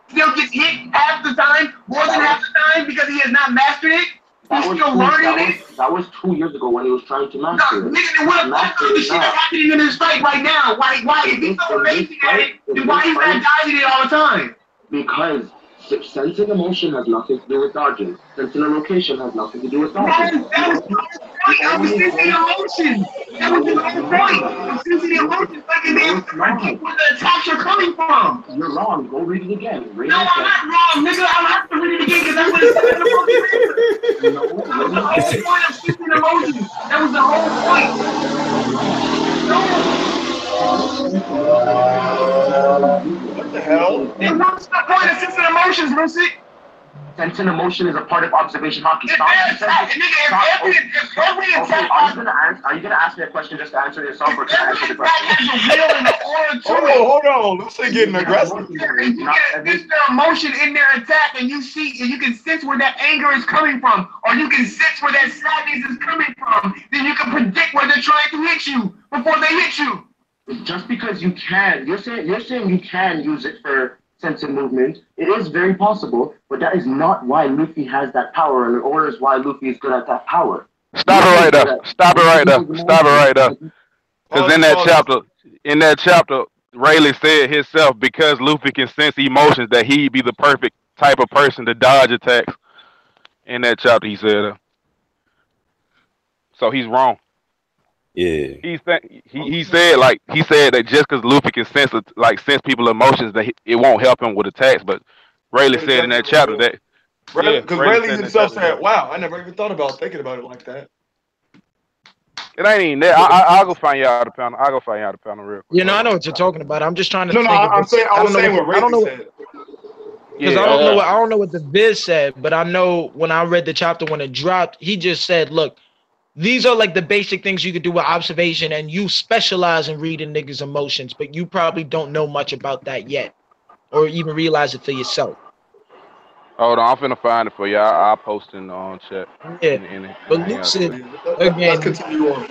still gets hit half the time, more than half the time, because he has not mastered it. He's still learning it. That was 2 years ago when he was trying to master it. Nigga, what the shit that's happening in this fight right now? Why if he's so amazing at it, then why he's not dodging it all the time? Because sensing emotion has nothing to do with dodging. Sensing a location has nothing to do with dodging. That was the whole point. I was sensing emotions. That was the whole point. I'm sensing the emotions like in there predict where the attacks are coming from. You're wrong. Go read it again. No, I'm not wrong, nigga. I'm have to read it again because that's what it's sensing emotions. That was the whole point of sensing emotions. That was the whole point. What the hell? What's the point of sensing emotions, Lucy? Sensing emotion is a part of observation hockey. Stop. Every attack. Are you gonna ask me a question just to answer yourself, or can I answer the question? Hold on. Lucy getting aggressive. There's their emotion in their attack, and you can sense where that anger is coming from, or you can sense where that sadness is coming from. Then you can predict where they're trying to hit you before they hit you. Just because you can, you're saying you can use it for sense of movement. It is very possible, but that is not why Luffy has that power, and or is why Luffy is good at that power. Stop it right there. Stop it right there. Because in that chapter, Rayleigh said himself, because Luffy can sense emotions, that he'd be the perfect type of person to dodge attacks. In that chapter, he said. So he's wrong. Yeah. He said that just because Luffy can sense people's emotions, that it won't help him with attacks. But Rayleigh said in that chapter that because Rayleigh himself said, "Wow, I never even thought about thinking about it like that." It ain't even that. I'll go find you out the panel. I'll go find you out the panel real quick. You know, I know what you're talking about. I'm just trying to. No, I'm saying what Rayleigh said. Because I don't know what the Viz said, but I know when I read the chapter when it dropped, he just said, "Look, these are like the basic things you could do with observation, and you specialize in reading niggas' emotions, but you probably don't know much about that yet, or even realize it for yourself." Hold on, I'm finna find it for you. I'll post in the chat. Yeah, but Lucid, again. Let's continue on.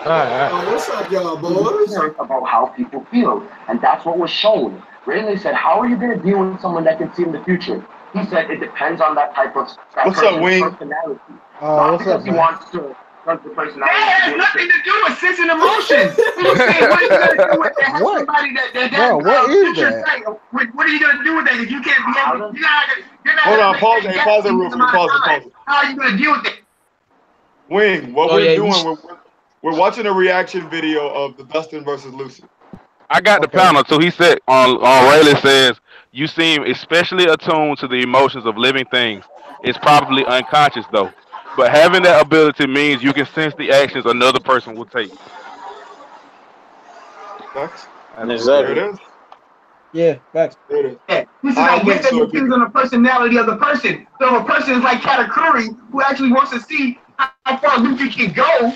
All right. What's up, y'all, boys? About how people feel, and that's what was shown. Rayleigh said, "How are you going to deal with someone that can see in the future?" He said, "It depends on that type of What's up, Wing? personality." What's because up, he man? wants to. The personality. That has nothing to do with sensing emotions. What are you gonna do with that? Somebody what is that? What are you gonna do with that if you can't be able? You're not. Hold on, pause it real quick. Pause it. How are you gonna deal with it? Wing, what we're doing, we're watching a reaction video of the Dustin versus Lucid. I got the panel too. He said on Rayleigh says, "You seem especially attuned to the emotions of living things. It's probably unconscious though. But having that ability means you can sense the actions another person will take." Facts. Exactly. There it is. Yeah, facts. There it is. Yeah. This is I guess that depends on the personality of the person. So if a person is like Katakuri, who actually wants to see how far Luffy can go,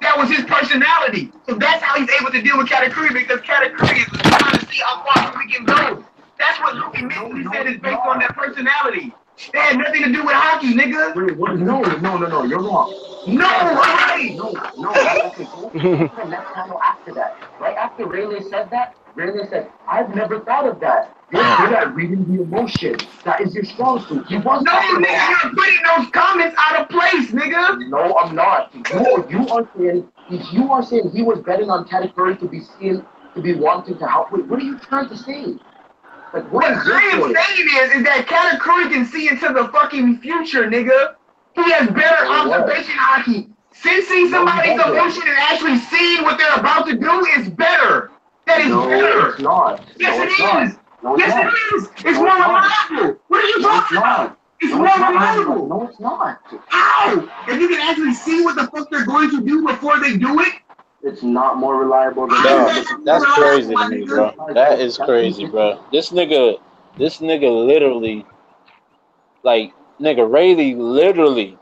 that was his personality. So that's how he's able to deal with Katakuri, because Katakuri is trying to see how far Luffy can go. That's what Luffy meant when he said it's based on that personality. They had nothing to do with hockey, nigga. Wait, what? No, you're wrong. No, right? No. Okay, go to the next panel after that. Right after Rayleigh said that, Rayleigh said, "I've never thought of that. You're good at reading the emotion. That is your strong suit." He was nigga, you're putting those comments out of place, nigga. No, I'm not. You are saying he was betting on Katakuri to be seen, to be wanting to help. Wait, what are you trying to say? Like, what I am saying is that Katakuri can see into the fucking future, nigga. He has better observation hockey. Sensing somebody's emotion and actually seeing what they're about to do is better. That is better. It's not. Yes, it is. Yes, it is. It's more reliable. What are you talking about? It's more reliable. No, it's not. How? If you can actually see what the fuck they're going to do before they do it? It's not more reliable than that's crazy to me, bro. That is crazy, bro. This nigga literally, like, Rayleigh literally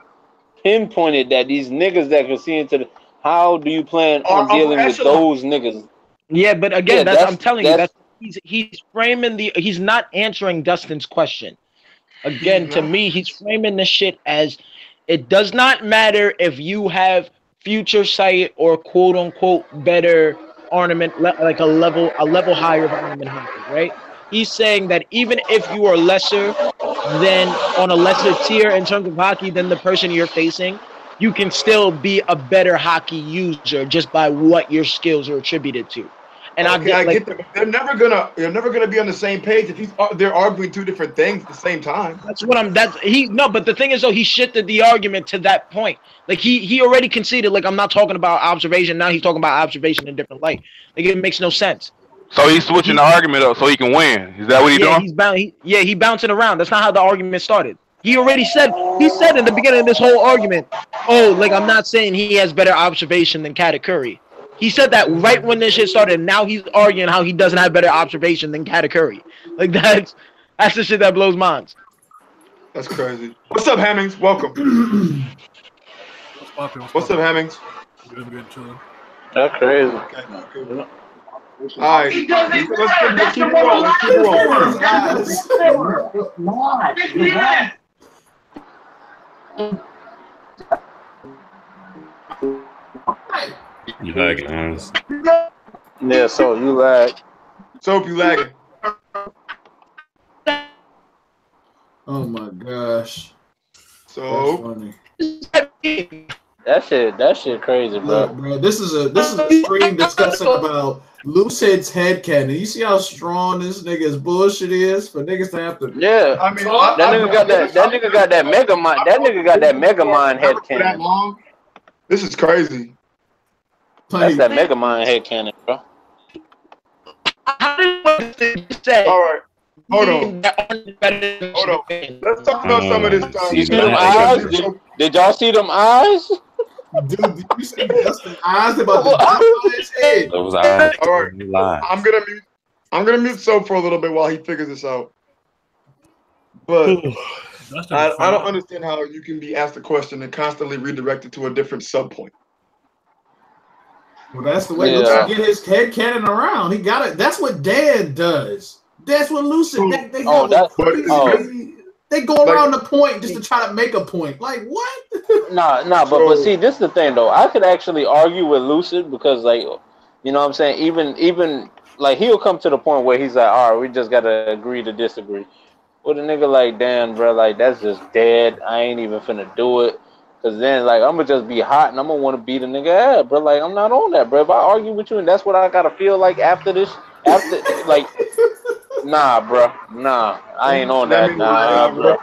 pinpointed that these niggas that can see into the. How do you plan on dealing with those niggas? Yeah, but again, I'm telling you, he's framing he's not answering Dustin's question. Again, to me, he's framing the shit as it does not matter if you have future sight or quote unquote better ornament, like a level higher of ornament hockey, right? he's saying that even if you are lesser than on a lesser tier in terms of hockey than the person you're facing, you can still be a better hockey user just by what your skills are attributed to. And I get that, but they're never gonna be on the same page if they're arguing two different things at the same time. That's what I'm. But the thing is though, he shifted the argument to that point. Like he already conceded. Like I'm not talking about observation now. He's talking about observation in a different light. Like it makes no sense. So he's switching the argument up so he can win. Is that what he's doing? He's bouncing around. That's not how the argument started. He already said. He said in the beginning of this whole argument, "Oh, like I'm not saying he has better observation than Kata Curry." He said that right when this shit started. Now he's arguing how he doesn't have better observation than Kata Curry. Like that's the shit that blows minds. That's crazy. What's up, Hemmings? Welcome. What's up, Hemmings? Good, chilling. That's crazy. Okay. All right. Let's keep it rolling. Let's keep it rolling. You lagging, Hans. Yeah, so you lag. Soap, you lagging. Oh my gosh. So funny. That shit crazy, bro. Look, bro, this is a stream discussing about Lucid's headcanon. You see how strong this nigga's bullshit is for niggas to have to. Yeah, I mean, that nigga got that mega mind. That nigga got that mega mind headcanon. This is crazy. That's that mega mind headcanon, bro. All right. Hold on. Let's talk about some of this stuff. You see them eyes? Did y'all see them eyes? Dude, did you see Dustin eyes about the his head? Those eyes. All right. I'm gonna mute Soap for a little bit while he figures this out. But I don't understand how you can be asked a question and constantly redirected to a different subpoint. Well, that's the way Lucid get his head cannon around. He got it. That's what Dan does. That's what Lucid. They go around the point just to try to make a point. Like what? But see, this is the thing though. I could actually argue with Lucid because, like, you know what I'm saying. Even like he'll come to the point where he's like, all right, we just gotta agree to disagree. With a nigga like Dan, bro, like that's just dead. I ain't even finna do it. Cause then, like, I'm gonna just be hot and I'm gonna want to beat a nigga ass, bro. Like, I'm not on that, bro. If I argue with you and that's what I gotta feel like after this, like, nah, bro, nah, I ain't on that, nah, bro.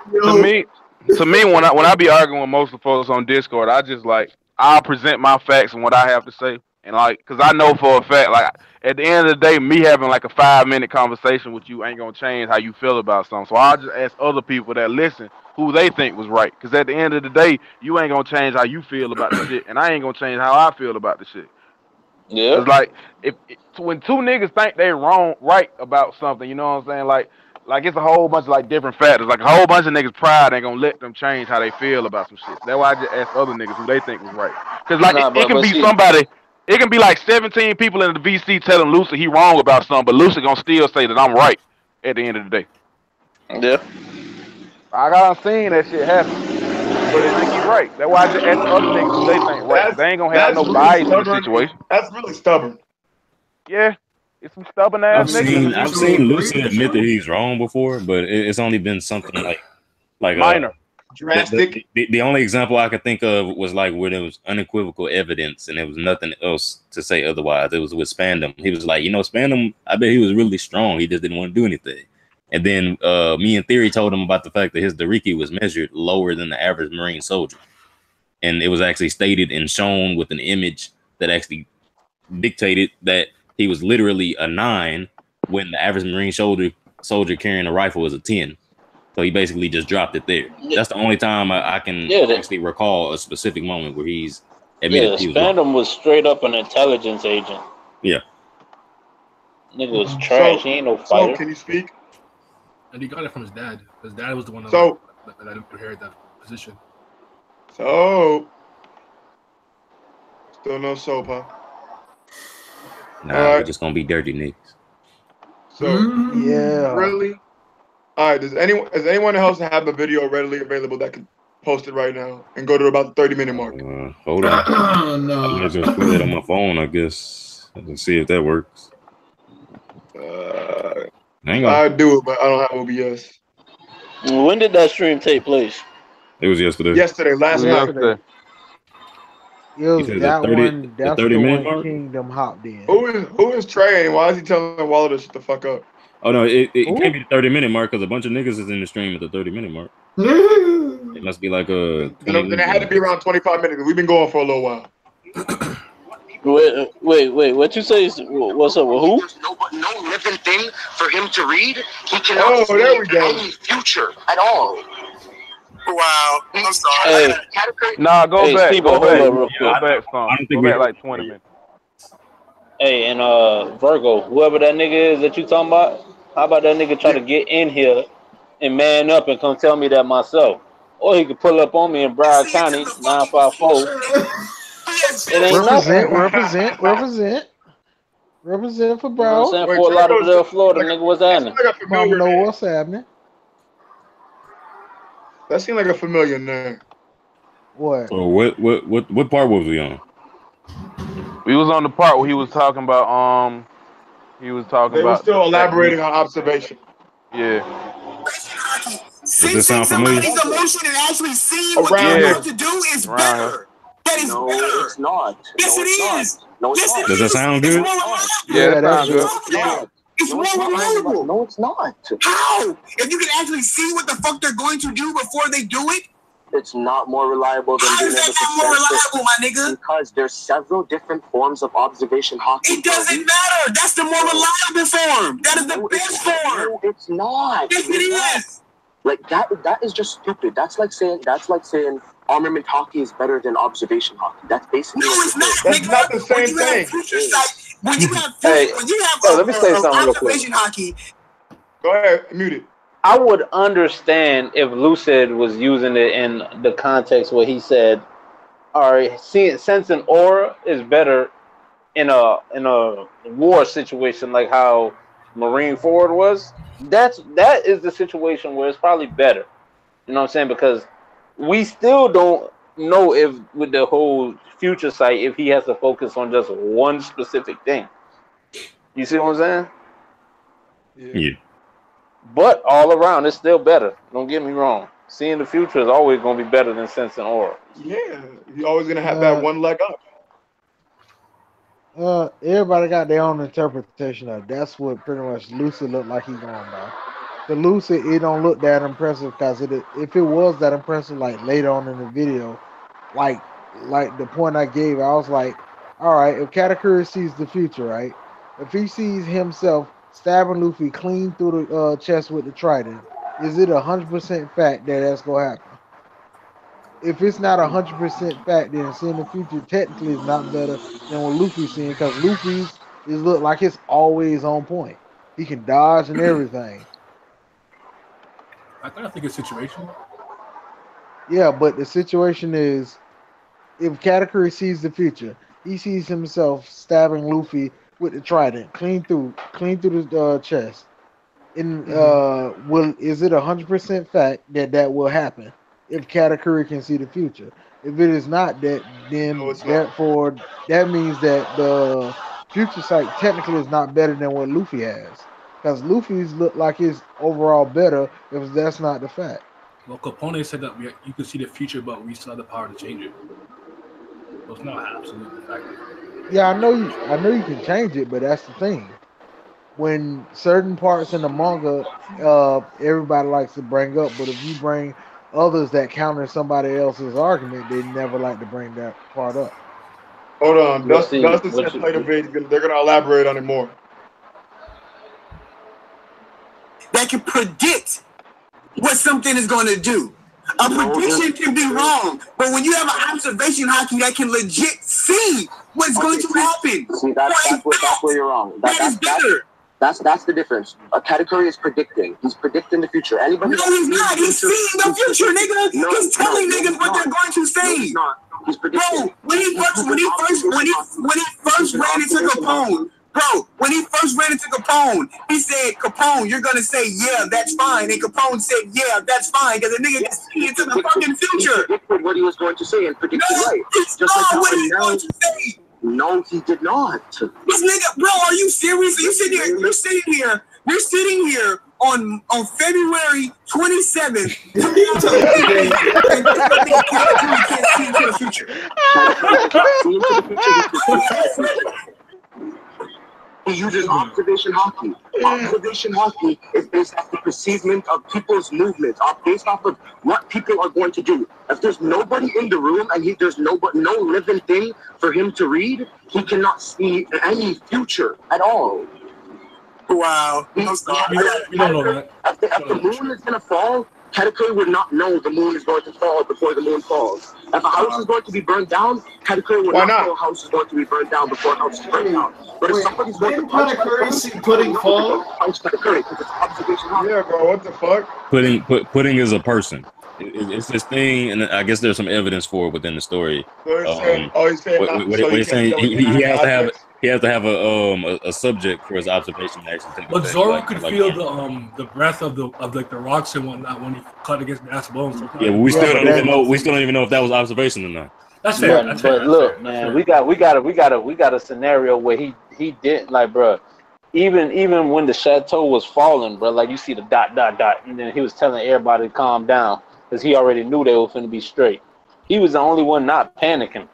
To me, when I be arguing with most of the folks on Discord, I'll present my facts and what I have to say, and like, cause I know for a fact, like, at the end of the day, me having like a 5-minute conversation with you ain't gonna change how you feel about something. So I'll just ask other people that listen who they think was right. Because at the end of the day, you ain't gonna change how you feel about the shit, and I ain't gonna change how I feel about the shit. Yeah. It's like when two niggas think they right about something, you know what I'm saying? Like it's a whole bunch of like different factors. Like a whole bunch of niggas' pride ain't gonna let them change how they feel about some shit. That's why I just ask other niggas who they think was right. Because like it can be somebody. It can be like 17 people in the VC telling Lucid he wrong about something, but Lucid gonna still say that I'm right at the end of the day. Yeah. I got seen that shit happen, but they think he's right. That's why I just ask other niggas who they think right. They ain't gonna have no bias in the situation. That's really stubborn. Yeah, it's some stubborn ass niggas. I've seen Lucid admit that he's wrong before, but it's only been something like minor. Drastic. The only example I could think of was like where there was unequivocal evidence and there was nothing else to say otherwise. It was with Spandam. He was like, Spandam, I bet he was really strong. He just didn't want to do anything. And then me and Theory told him about the fact that his Dariki was measured lower than the average Marine soldier. And it was actually stated and shown with an image that actually dictated that he was literally a 9 when the average Marine soldier carrying a rifle was a 10. So he basically just dropped it there. That's the only time I can actually recall a specific moment where he's admitted he was wrong. Spandam was straight up an intelligence agent. Yeah. Nigga was trash. He ain't no fighter. So, can you speak? And he got it from his dad. His dad was the one that inherited that position. So, still no Soap, huh? Nah, we're just gonna be dirty niggas. So, really? All right, does anyone else have a video readily available that can post it right now and go to about the 30-minute mark? Hold on. No. I'm gonna just put it on my phone, I guess. Let's see if that works. Hang on. I do it, but I don't have OBS. When did that stream take place? It was yesterday. Yesterday, last night. Yesterday. It was said that the 30 one. the That's 30 the minute one mark? Kingdom hopped in. Who is Trey and why is he telling Waller to shut the fuck up? Oh no, it Who? can't be the 30-minute mark because a bunch of niggas is in the stream at the 30-minute mark. It must be like a. Then it had to be around 25 minutes. We've been going for a little while. Wait. What you say? What's up with who? No living thing for him to read. He cannot Oh, see there we go. any future at all. Wow. I'm sorry. Hey. Nah, go Hey, back. Steve, Go hold back. up real Go quick. back some. I don't think Go we- back like 20 minutes. Hey, and Virgo, whoever that nigga is that you talking about, how about that nigga try to get in here and man up and come tell me that myself? Or he could pull up on me in Broward County, 954. It ain't nothing. Represent for You know what I'm bro. saying? Fort Lauderdale, Florida, nigga, what's happening? Mom know what's happening. That seemed like a familiar name. What? So what part was we on? We was on the part where he was talking about he was talking They were about still elaborating on observation. Yeah. Does this sound familiar? Somebody's emotion and actually seeing what Around they're here. about to do is Around better. That is No, better. it's not. Yes, No, it it's not. is. No, it's Yes, not. it Does that is. sound It's good? more reliable. Yeah, that that's sounds good. It's more reliable. No, it's not. How? If you can actually see what the fuck they're going to do before they do it, It's not more reliable than how being is able that to not more sense it. reliable, my nigga? Because there's several different forms of observation hockey. It doesn't matter. That's the more reliable form. That is the best form. No, it's not. Yes, it is. Like that is just stupid. That's like saying armament hockey is better than observation hockey. That's basically No, what it's you're not, saying. That's not the same thing. When you have Hey, let me say something real quick. observation hockey, Go ahead, mute it. I would understand if Lucid was using it in the context where he said, all right, sensing aura is better in a war situation like how Marine Forward was. That is the situation where it's probably better. You know what I'm saying? Because we still don't know if with the whole future sight if he has to focus on just one specific thing. You see what I'm saying? Yeah. But all around, it's still better. Don't get me wrong. Seeing the future is always going to be better than sensing aura. Yeah, you're always gonna have that one leg up. Everybody got their own interpretation of it. That's what pretty much Lucid looked like he going by. The Lucid, it don't look that impressive because if it was that impressive, like later on in the video, like the point I gave, I was like, all right, if Katakuri sees the future, right? If he sees himself stabbing Luffy clean through the chest with the trident, is it 100% fact that that's gonna happen? If it's not 100% fact, then seeing the future technically is not better than what Luffy's seeing, because Luffy's is look like it's always on point. He can dodge and everything. I think it's situational. Yeah, but the situation is, if Katakuri sees the future, he sees himself stabbing Luffy with the trident, clean through the chest. And is it 100% fact that will happen if Katakuri can see the future? If it is not that, then therefore that means that the future sight technically is not better than what Luffy has, because Luffy's look like it's overall better if that's not the fact. Well, Capone said that you can see the future, but we still have the power to change it. So it's not absolute fact. Yeah, I know you can change it, but that's the thing. When certain parts in the manga, everybody likes to bring up, but if you bring others that counter somebody else's argument, they never like to bring that part up. Hold on, Dustin said play the video. They're gonna elaborate on it more. that can predict what something is going to do. A prediction can be wrong, but when you have an observation hockey that can legit see what's going to happen, See, that's where you're wrong. That is better. That's the difference. A category is predicting. He's predicting the future. Anybody? No, he's not. He's seeing the future, nigga. He's telling niggas what they're going to say. He's not. He's predicting. Bro, when he first ran into Capone. Bro, when he first ran into Capone, he said, Capone, you're going to say, yeah, that's fine. And Capone said, yeah, that's fine. Because the nigga can see into the fucking future. He predicted what he was going to say and predicted right. Just like what he's going to say. No, he did not. This nigga, bro, are you serious? You're sitting here We're sitting here on February 27th. Can't see into the future. See into the future. He uses observation hockey. Observation hockey is based off the perceivement of people's movements, based off of what people are going to do. If there's nobody in the room and there's no living thing for him to read, he cannot see any future at all. Wow. We don't know that. If the moon is going to fall, Katakuri would not know the moon is going to fall before the moon falls. If a house is going to be burned down, Katakuri would not know a house is going to be burned down before a house is burned down. But if somebody's going to punch Katakuri see pudding fall? Punch Katakuri because it's observation. Yeah, bro, what the fuck? Pudding is a person. It's this thing, and I guess there's some evidence for it within the story. He's saying he has to have a subject for his observation to actually take But effect, Zoro could feel the breath of the rocks and whatnot when he cut against Matt's bones. Yeah, but we still don't even know if that was observation or not. That's fair. But look, man, we got a scenario where he didn't, like, bro. Even when the chateau was falling, bro, like you see the dot, and then he was telling everybody to calm down because he already knew they were finna be straight. He was the only one not panicking.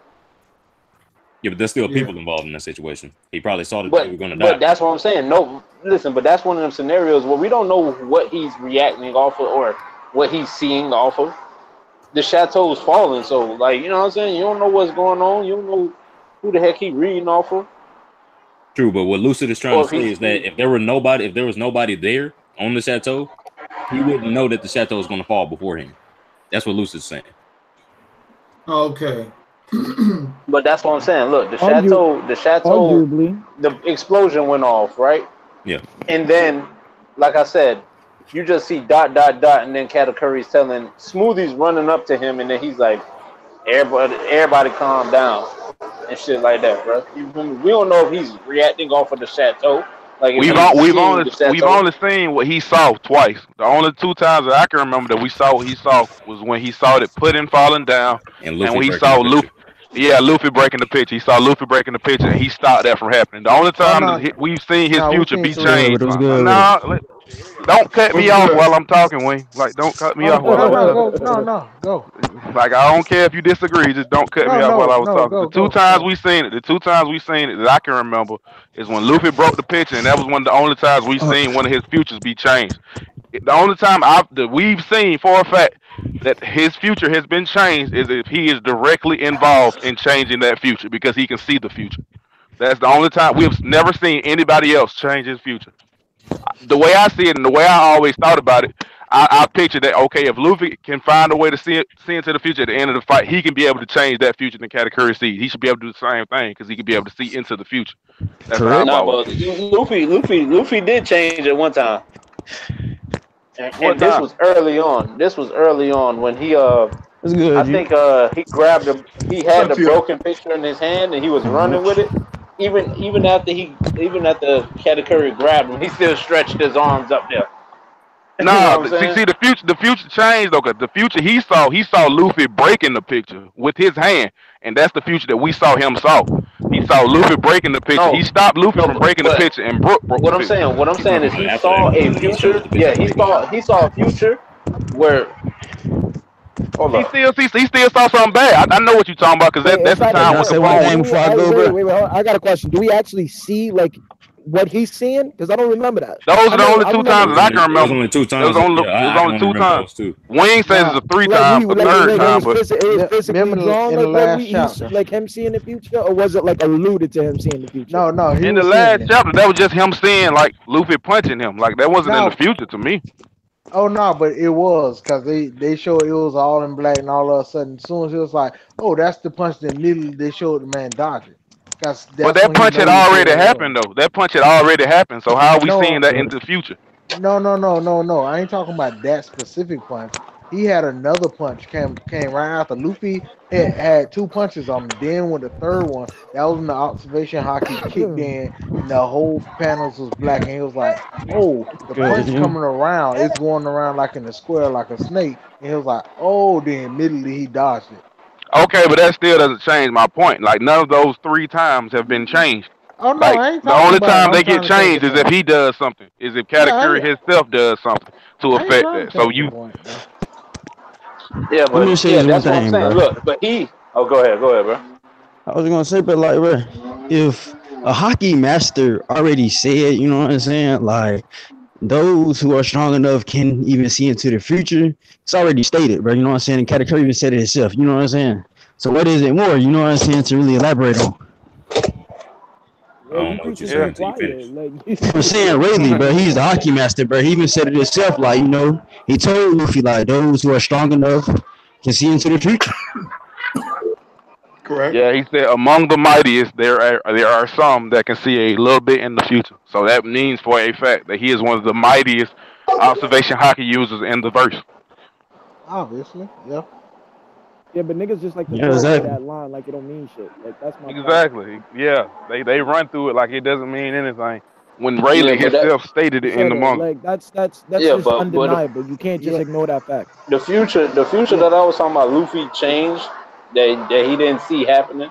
Yeah, but there's still people involved in that situation. He probably saw that they were gonna die. But that's what I'm saying. No, listen, but that's one of them scenarios where we don't know what he's reacting off of or what he's seeing off of. The chateau is falling, so, like, you know what I'm saying? You don't know what's going on. You don't know who the heck he reading off of. True, but what Lucid is trying to say is that if there was nobody there on the chateau, he wouldn't know that the chateau was going to fall before him. That's what Lucid's saying. Okay. But that's what I'm saying. Look, the chateau, arguably, the explosion went off, right? Yeah. And then, like I said, you just see dot, and then Katakuri's telling Smoothie's running up to him, and then he's like, everybody calm down and shit like that, bro. We don't know if he's reacting off of the chateau. Like, we've only seen what he saw twice. The only two times that I can remember that we saw what he saw was when he saw the pudding falling down, and when he saw Luffy. Yeah, Luffy breaking the pitch. He saw Luffy breaking the pitch, and he stopped that from happening. The only time we've seen his future be changed. Don't cut me off while I'm talking, Wayne. Like, don't cut me off while I was talking. Go. Like, I don't care if you disagree. Just don't cut me off while I was talking. The two times we seen it that I can remember is when Luffy broke the picture, and that was one of the only times we seen one of his futures be changed. The only time we've seen for a fact that his future has been changed is if he is directly involved in changing that future because he can see the future. That's the only time. We've never seen anybody else change his future. The way I see it and the way I always thought about it, I pictured that, okay, if Luffy can find a way to see into the future at the end of the fight, he can be able to change that future than Katakuri sees. He should be able to do the same thing because he can be able to see into the future. That's how but Luffy did change at one time. And this was early on. This was early on when he I think he grabbed he had the broken picture in his hand and he was running with it. Even after Katakuri grabbed him, he still stretched his arms up there. No, see the future changed though, cause the future he saw Luffy breaking the picture with his hand, and that's the future that we saw him saw. He saw Luffy breaking the picture. He stopped Luffy from breaking the picture, and Brook broke the picture. What I'm saying is he saw a future. Yeah, he saw a future where. He still saw something bad. I know what you're talking about because that's the time. Wait, I got a question. Do we actually see like what he's seeing? Because I don't remember that. Those are the only two times that I can remember. It was only two times. It was only two times. Wayne says it's a three time, a third time. But it was physically drawn like him seeing the future, or was it like alluded to him seeing the future? No. In the last chapter, that was just him seeing like Luffy punching him. Like that wasn't in the future to me. Oh no, but it was because they showed it was all in black, and all of a sudden, as soon as it was like, oh, that's the punch, then immediately they showed the man dodging. But that punch had already happened, though. That punch had already happened. So how are we seeing that into the future? No. I ain't talking about that specific punch. He had another punch came right after. Luffy had two punches on him. Then with the third one, that was when the observation hockey kicked in, and the whole panels was black. And he was like, "Oh, the punch coming around. It's going around like in a square, like a snake." And he was like, "Oh." Then immediately he dodged it. Okay, but that still doesn't change my point. Like none of those three times have been changed. Oh no, Like I ain't the talking only about it. time I'm they get trying to take changed your is if point. he does something. Is if Yeah, Katakuri himself does something to I ain't affect trying that. to So take your you point, bro. Yeah, Let me but say yeah, this one that's what I'm thing, saying. bro. Look, but he. Oh, go ahead, bro. I was gonna say, but like, bro, if a hockey master already said, you know what I'm saying, like those who are strong enough can even see into the future. It's already stated, bro. You know what I'm saying? And Katakuri even said it himself. You know what I'm saying? So what is it more? You know what I'm saying? To really elaborate on. I Yeah, don't you know what you're preaching to saying the until you choir. finish. I'm saying Rayleigh, bro. He's the hockey master, bro. He even said it himself. Like, you know, he told Luffy, like, those who are strong enough can see into the future. Correct. Yeah, he said among the mightiest there are some that can see a little bit in the future. So that means for a fact that he is one of the mightiest observation hockey users in the verse. Obviously, yeah. Yeah, but niggas just like to Yeah, throw away exactly. that line like it don't mean shit. Like that's my problem. Exactly. Yeah, they run through it like it doesn't mean anything. When Yeah, Rayleigh but that. himself stated He it in said the it. manga. Like that's Yeah, just but undeniable. You can't just Yeah. ignore that fact. the future Yeah. that I was talking about, Luffy changed that he didn't see happening.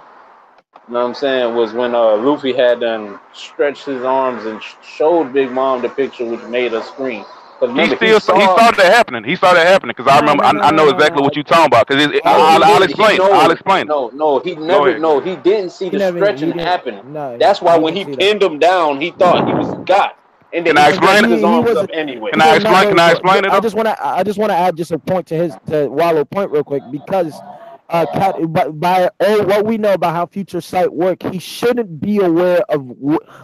You know what I'm saying? Was when Luffy had done stretched his arms and showed Big Mom the picture, which made her scream. Because He remember, he still he saw. saw that happening. He saw that happening because I No, remember. no, no, I no, know no, exactly no. what you're talking about because No, he I'll did. He explain it. I'll no, explain it. no. He Go never. ahead. Go No, ahead. he didn't see He the never. He stretching didn't. happen. No, That's why he when didn't he see that. pinned him down, he thought he was got, and then Can he I Because explain stretched it? his he arms was up anyway. Can he I didn't know. explain? Can I explain it I though? just want to add just a point to Wallow point real quick because Cat by all what we know about how future sight work, he shouldn't be aware of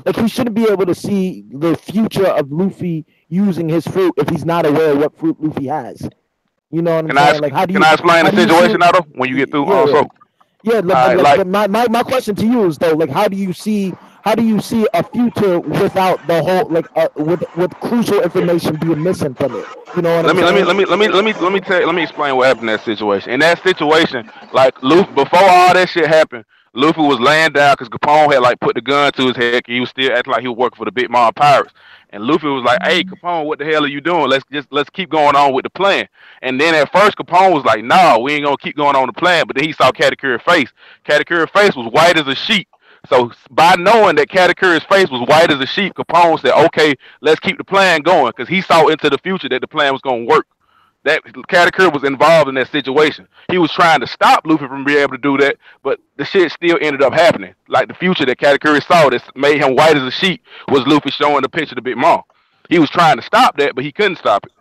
like he shouldn't be able to see the future of Luffy using his fruit if he's not aware of what fruit Luffy has. You know what I'm Can I saying? Like can I explain the how do you see situation it? now though when you get through? Yeah, yeah. So Yeah, all right, like but my question to you is though, like, how do you see a future without the whole with crucial information being missing from it? You know what I'm saying? let me explain what happened in that situation. In that situation, like Luffy, before all that shit happened, Luffy was laying down because Capone had like put the gun to his head. He was still acting like he was working for the Big Mom Pirates. And Luffy was like, "Hey, Capone, what the hell are you doing? Let's keep going on with the plan." And then at first, Capone was like, "Nah, we ain't gonna keep going on the plan." But then he saw Katakuri's face. Katakuri's face was white as a sheet. So by knowing that Katakuri's face was white as a sheep, Capone said, "Okay, let's keep the plan going," because he saw into the future that the plan was going to work. That Katakuri was involved in that situation. He was trying to stop Luffy from being able to do that, but the shit still ended up happening. Like the future that Katakuri saw that made him white as a sheep was Luffy showing the picture to Big Mom. He was trying to stop that, but he couldn't stop it.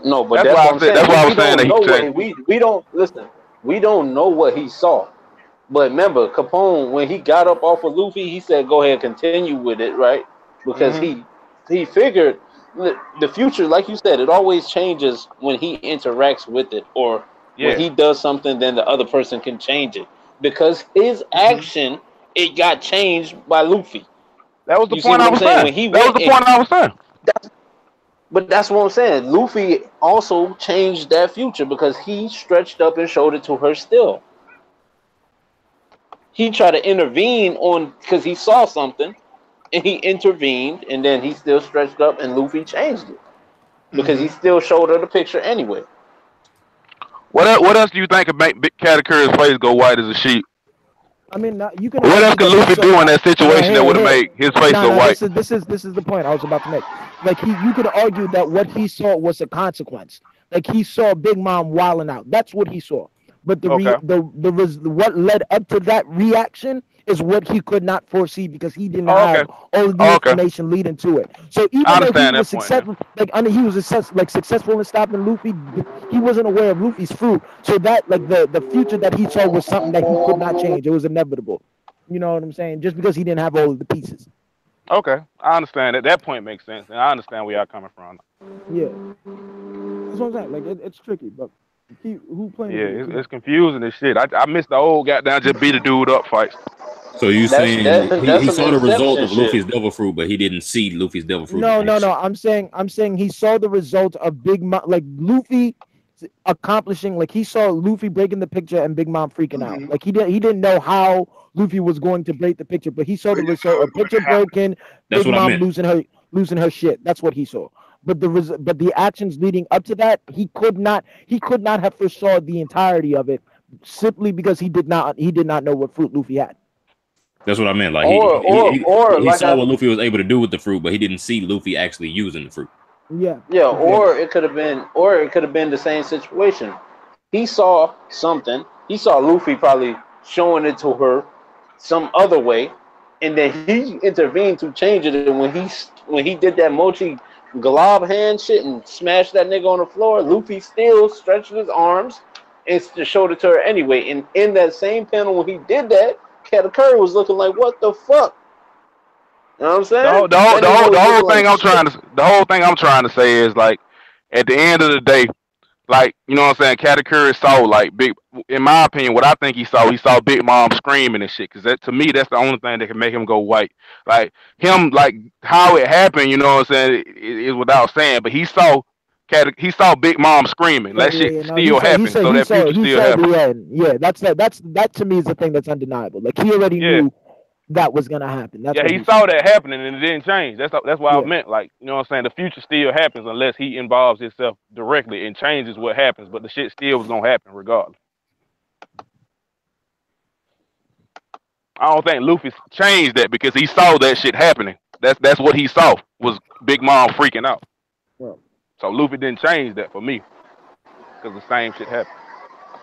No, but That's that's why what I I'm said. saying. That's why I We was saying that don't he know changed. what we don't listen. We don't know what he saw. But remember, Capone, when he got up off of Luffy, he said, "Go ahead, continue with it," right? Because Hmm. he figured the future, like you said, it always changes when he interacts with it, or when Yeah, he does something, then the other person can change it. Because his action, it got changed by Luffy. that was the You see point what I I'm was saying? saying. When he That was went the and point I was saying. but that's what I'm saying. Luffy also changed that future because he stretched up and showed it to her still. He tried to intervene on because he saw something and he intervened and then he still stretched up and Luffy changed it because he still showed her the picture anyway. What else do you think could make Big Katakuri's face go white as a sheep? I mean, you can What else argue could that he Luffy saw. do in that No, situation that would have made his face go no. white? This is the point I was about to make. Like you could argue that what he saw was a consequence. Like he saw Big Mom wilding out. That's what he saw. But Okay. what led up to that reaction is what he could not foresee because he didn't Oh, okay. have all of the Oh, okay. information leading to it. So I even though he understand was that point then. successful, successful in stopping Luffy, he wasn't aware of Luffy's fruit. So that like the future that he saw was something that he could not change. It was inevitable. You know what I'm saying? Just because he didn't have all of the pieces. Okay. I understand that. That point makes sense. And I understand where y'all coming from. Yeah, that's what I'm saying. Like it's tricky, but who playing Yeah, with it? Keep it's going. confusing as shit. I missed the old goddamn just beat a dude up fights. So you saying That's he some saw the result inception of shit. Luffy's devil fruit, but he didn't see Luffy's devil fruit No, in his no, no. shit. I'm saying he saw the result of Big Mom, like Luffy accomplishing, like he saw Luffy breaking the picture and Big Mom freaking out. Like he didn't know how Luffy was going to break the picture, but he saw the result of picture broken, That's Big what I Mom meant. losing her shit. That's what he saw. But the actions leading up to that, he could not have foresaw the entirety of it simply because he did not know what fruit Luffy had. That's what I meant. Like Or he like saw what Luffy was able to do with the fruit, but he didn't see Luffy actually using the fruit. Yeah. Yeah, or it could have been the same situation. He saw something. He saw Luffy probably showing it to her some other way, and then he intervened to change it. And when he did that mochi glob hand shit and smashed that nigga on the floor, Luffy still stretched his arms and showed it to her anyway. And in that same panel when he did that, Katakuri was looking like, what the fuck? You know what I'm saying? The whole thing I'm trying to say is like, at the end of the day, like, you know what I'm saying, Katakuri saw like big. In my opinion, what I think he saw Big Mom screaming and shit. Cause that, to me, that's the only thing that can make him go white. Like him, like how it happened. You know what I'm saying? Is without saying, but he saw Big Mom screaming. That shit still happened. So that future still happened. Yeah, that to me is the thing that's undeniable. Like he already knew that was gonna happen. That's he saw that happening and it didn't change. That's why I meant, like, you know what I'm saying, the future still happens unless he involves himself directly and changes what happens, but the shit still was gonna happen regardless. I don't think Luffy changed that because he saw that shit happening. That's what he saw was Big Mom freaking out. Well, so Luffy didn't change that for me because the same shit happened.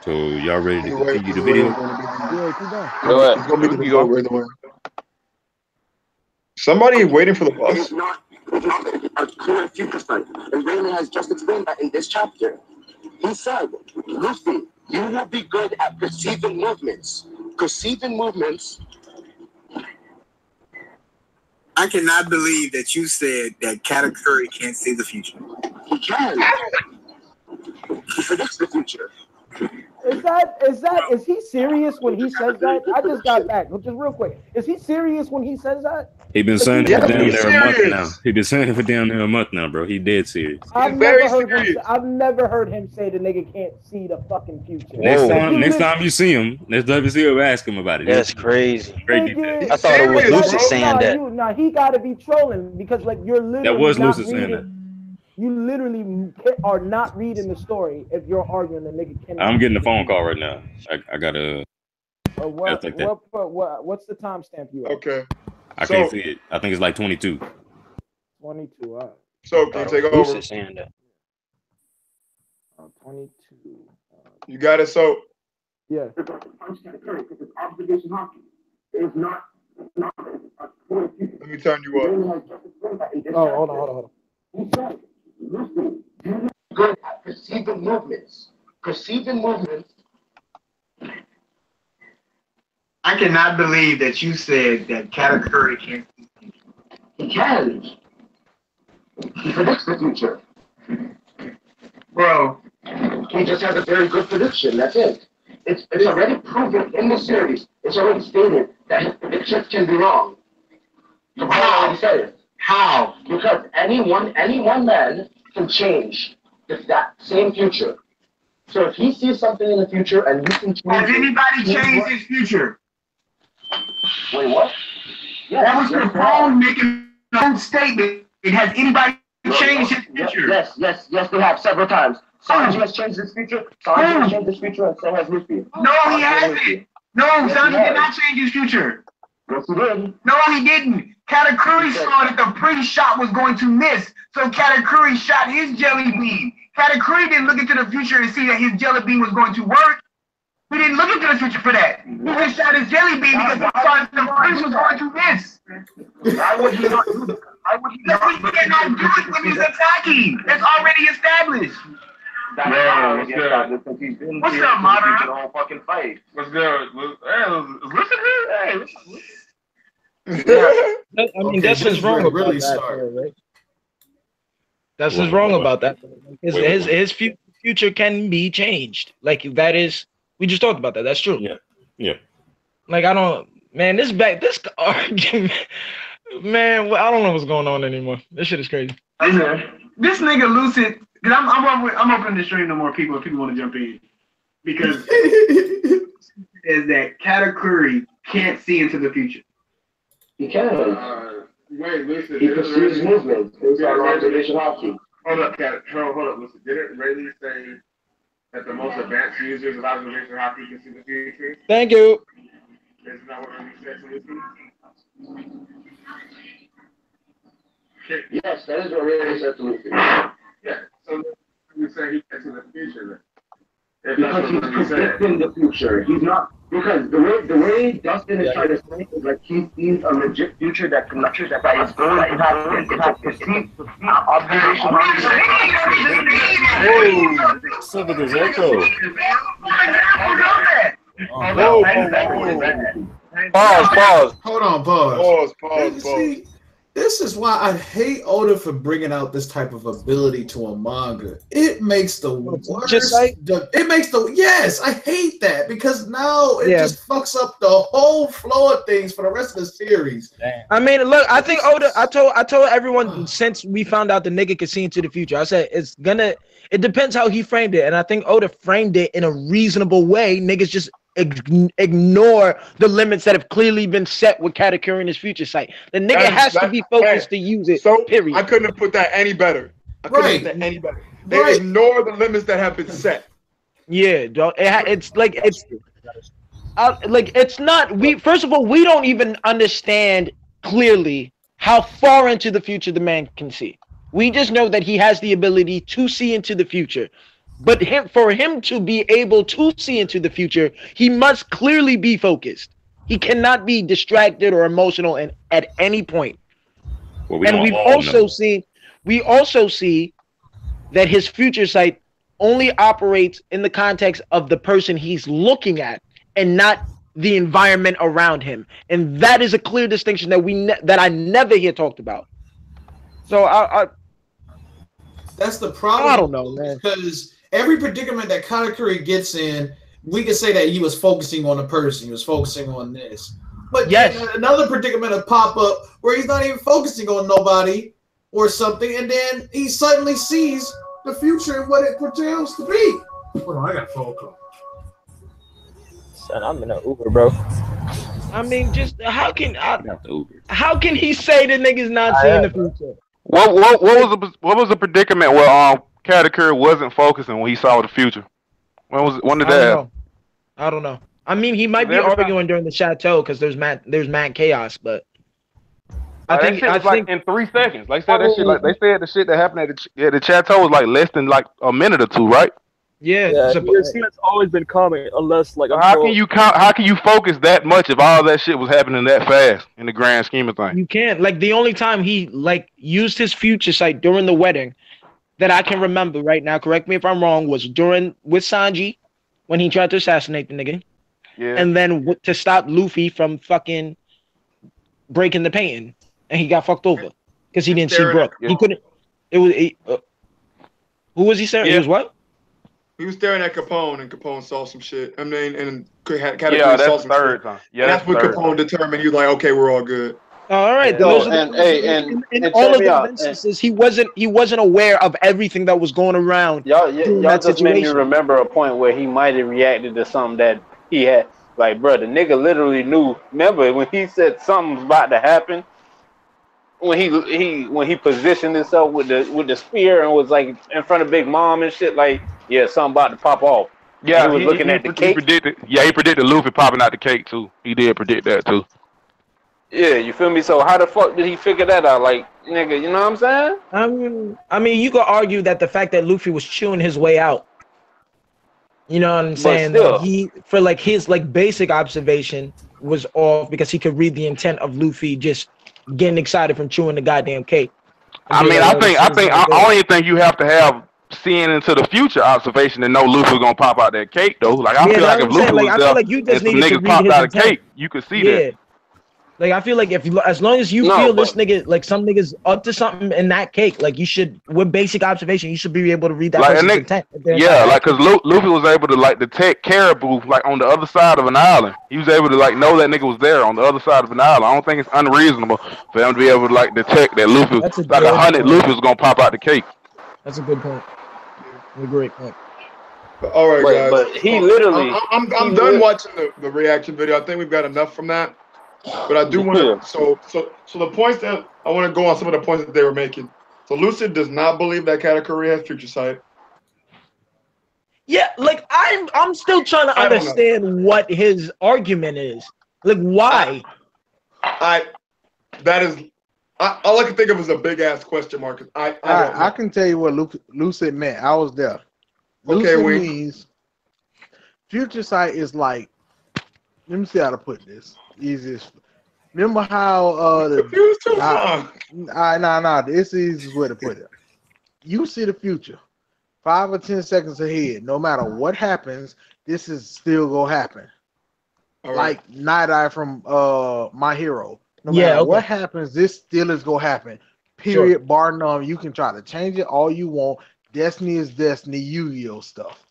So y'all ready to continue the video? Yeah, keep going. It's gonna be the over the way. Somebody waiting for the bus. It's not a clear future sight. And Raymond has just explained that in this chapter. He said, Luffy, you will be good at perceiving movements. Perceiving movements. I cannot believe that you said that Katakuri can't see the future. He can. He predicts the future. Is he serious when he says that? I just got back, just real quick. Is he serious when he says that? He been saying it for down there a month now. He been saying it for down there a month now, bro. He dead serious. I've never heard him say the nigga can't see the fucking future. Next time you see him, ask him about it. That's crazy. I thought it was Lucid saying that. He got to be trolling because like you're literally that was Lucid saying that. You literally are not reading the story if you're arguing the nigga can't. I'm getting a phone call right now. I gotta. What's the timestamp you at? Okay. I can't see it. I think it's like 22. 22. All right. So can you take over? Saying that. 22. You got it. So. Yeah. Observation hockey is not. Let me turn you up. Oh, hold on. He said, good at perceiving movements. Perceiving movements. I cannot believe that you said that Katakuri can't see the future. He can. He predicts the future. Bro. He just has a very good prediction. That's it. It's already proven in the series. It's already stated that his predictions can be wrong. So how already said it. How? Because any one man can change that same future. So if he sees something in the future and you can change Has anybody changed his future? Wait, what? Yeah, that was your phone making a own statement. Has anybody changed his future? Yes, they have several times. Sanji has changed his future. Sanji has changed his future, and so has Luffy. No, he hasn't. No, Sanji did not change his future. Yes, he did. No, he didn't. Katakuri saw that the pre-shot was going to miss, so Katakuri shot his jelly bean. Katakuri didn't look into the future and see that his jelly bean was going to work. He didn't look into the future for that. He just shot his jelly bean because he thought the pre was going to miss. Why would he not do that? Because he cannot do it when he's attacking. That's already established. What's up, Madara? The whole fucking fight. What's good? Listen here. Yeah. I mean, Dustin's wrong about really that. start. Right? Dustin's wrong about that. His future can be changed. Like that is, we just talked about that. That's true. Yeah. Like I don't, man. This argument, man. I don't know what's going on anymore. This shit is crazy. This nigga Lucid. Cause I'm opening the stream to more people if people want to jump in. Because is that Katakuri can't see into the future. He can. Wait, listen. He perceives movement based on observation hockey. Hold up, listen. Didn't Rayleigh say that the most advanced users of observation hockey can see the future? Thank you. Yeah, Yes, that is what Ray said to Lucy. Yeah. So you say he gets in the future then. Because he's predicting the future. He's not because the way Dustin is trying to say is like he sees a legit future that is going to impact his team. Observation. What's up with this echo? Pause. Hold on, pause. See, this is why I hate Oda for bringing out this type of ability to a manga. It makes the worst. Yes, I hate that because now it just fucks up the whole flow of things for the rest of the series. I mean, look, I think Oda. I told everyone since we found out the nigga could see into the future. I said it depends how he framed it, and I think Oda framed it in a reasonable way. Niggas just ignore the limits that have clearly been set with Katakuri in his future sight. The nigga has to be focused to use it. So period. I couldn't have put that any better. They ignore the limits that have been set. Yeah, it's like it's not. We first of all, we don't even understand clearly how far into the future the man can see. We just know that he has the ability to see into the future. But for him to be able to see into the future, he must clearly be focused. He cannot be distracted or emotional at any point. And we also see that his future sight only operates in the context of the person he's looking at and not the environment around him. And that is a clear distinction that I never hear talked about. So that's the problem. I don't know, man. Because every predicament that Katakuri gets in, we can say that he was focusing on a person. He was focusing on this. But yes, another predicament will pop up where he's not even focusing on nobody or something, and then he suddenly sees the future and what it portrays to be. Hold on, I got a phone call. Son, I'm in an Uber, bro. I mean, just how can he say the nigga's not seeing the future? What was the predicament where Katakuri wasn't focusing when he saw the future? When did that happen? I don't know. I mean, he might be arguing during the chateau because there's mad chaos, but I think like in 3 seconds. Like said that shit. Like they said the shit that happened at the chateau was like less than like a minute or two, right? Yeah. It's always been coming, unless like. How can you focus that much if all that shit was happening that fast in the grand scheme of things? You can't. Like the only time he used his future sight during the wedding that I can remember right now, correct me if I'm wrong, was with Sanji when he tried to assassinate the nigga. Yeah. And then to stop Luffy from fucking breaking the painting, and he got fucked over because he didn't see Brook. He couldn't. It was who was he staring? Yeah. It was what? He was staring at Capone, and Capone saw some shit. I mean, and Katakuri saw some third shit. Time. Yeah, that's what Capone determined. He was like, okay, we're all good. All right. In all of those instances, he wasn't aware of everything that was going around. Y'all just made me remember a point where he might have reacted to something that he had. Like, bro, the nigga literally knew. Remember when he said something's about to happen? When he positioned himself with the spear and was like in front of Big Mom and shit, like, yeah, something about to pop off. Yeah, he was looking at the cake. He predicted Luffy popping out the cake too. He did predict that too. Yeah, you feel me? So how the fuck did he figure that out? Like, nigga, you know what I'm saying? I mean, you could argue that the fact that Luffy was chewing his way out. You know what I'm saying? Like his basic observation was off because he could read the intent of Luffy just getting excited from chewing the goddamn cake. I only think you have to have seeing into the future observation to know Luffy gonna pop out that cake though. Like I feel like if Luffy was there and some niggas popped out a cake, you could see that. Like I feel like as long as you feel this nigga, like some niggas up to something in that cake, like you should, with basic observation, you should be able to read that person's intent. Yeah, like because Luffy was able to detect Caribou like on the other side of an island. He was able to know that nigga was there on the other side of an island. I don't think it's unreasonable for him to be able to detect that Luffy, like 100 Luffy was gonna pop out the cake. That's a good point. A great point. All right, guys. But he literally, I'm done watching the reaction video. I think we've got enough from that. But I do want to. So the points that I want to go on some of the points that they were making. So Lucid does not believe that Katakuri has future sight. Yeah, like I'm still trying to understand what his argument is. Like, why? That is, all I can think of is a big ass question mark. I can tell you what Lucid meant. I was there. Okay, Lucid means future sight is like. Let me see how to put this. Easiest. Remember how this is the easiest way to put it. You see the future, 5 or 10 seconds ahead. No matter what happens, this is still gonna happen. Like Night Eye from My Hero. No matter what happens, this still is gonna happen. Period. Bar none. You can try to change it all you want. Destiny is destiny. Yu-Gi-Oh stuff.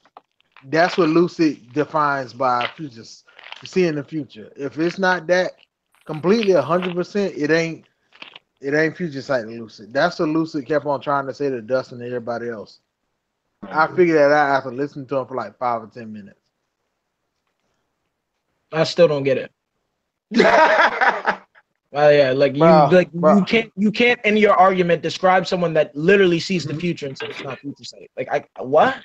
That's what Lucid defines by future. Seeing the future. If it's not that completely 100%, it ain't future sight to Lucid. That's what Lucid kept on trying to say to Dustin and everybody else. I figured that out after listening to him for like 5 or 10 minutes. I still don't get it. Yeah, like you can't in your argument describe someone that literally sees the future and say it's not future sight. Like what?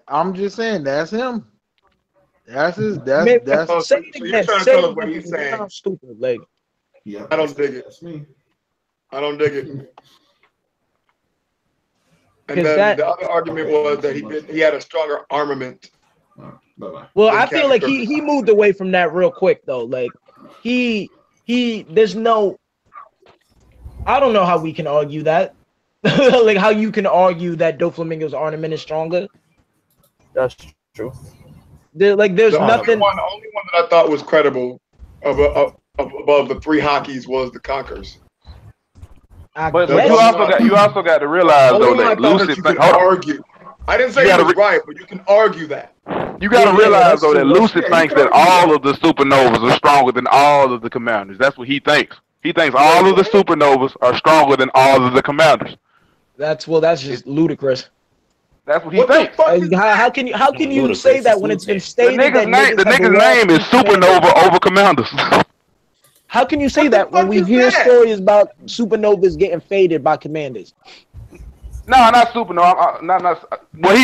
I'm just saying that's him. That's his. That's say it again. So Say what he's saying. I'm stupid. Like, I don't dig it. That's me. I don't dig it. And then the other argument was that he had a stronger armament. Well, I feel like he moved away from that real quick though. Like there's no. I don't know how we can argue that. Like how you can argue that Doflamingo's armament is stronger. That's true. There's nothing. The only one that I thought was credible above the 3 hockeys was the Conquerors. But you also got to realize though that Lucid argue. I didn't say he was right, but you can argue that. You got to realize though that Lucid thinks that all of the supernovas are stronger than all of the commanders. That's what he thinks. He thinks all of the supernovas are stronger than all of the commanders. That's just ludicrous. That's what he thinks. How can you say that when it's been stated the nigga's name is Supernova over Commanders? How can you say that when we hear stories about supernovas getting faded by commanders? No, not Supernova.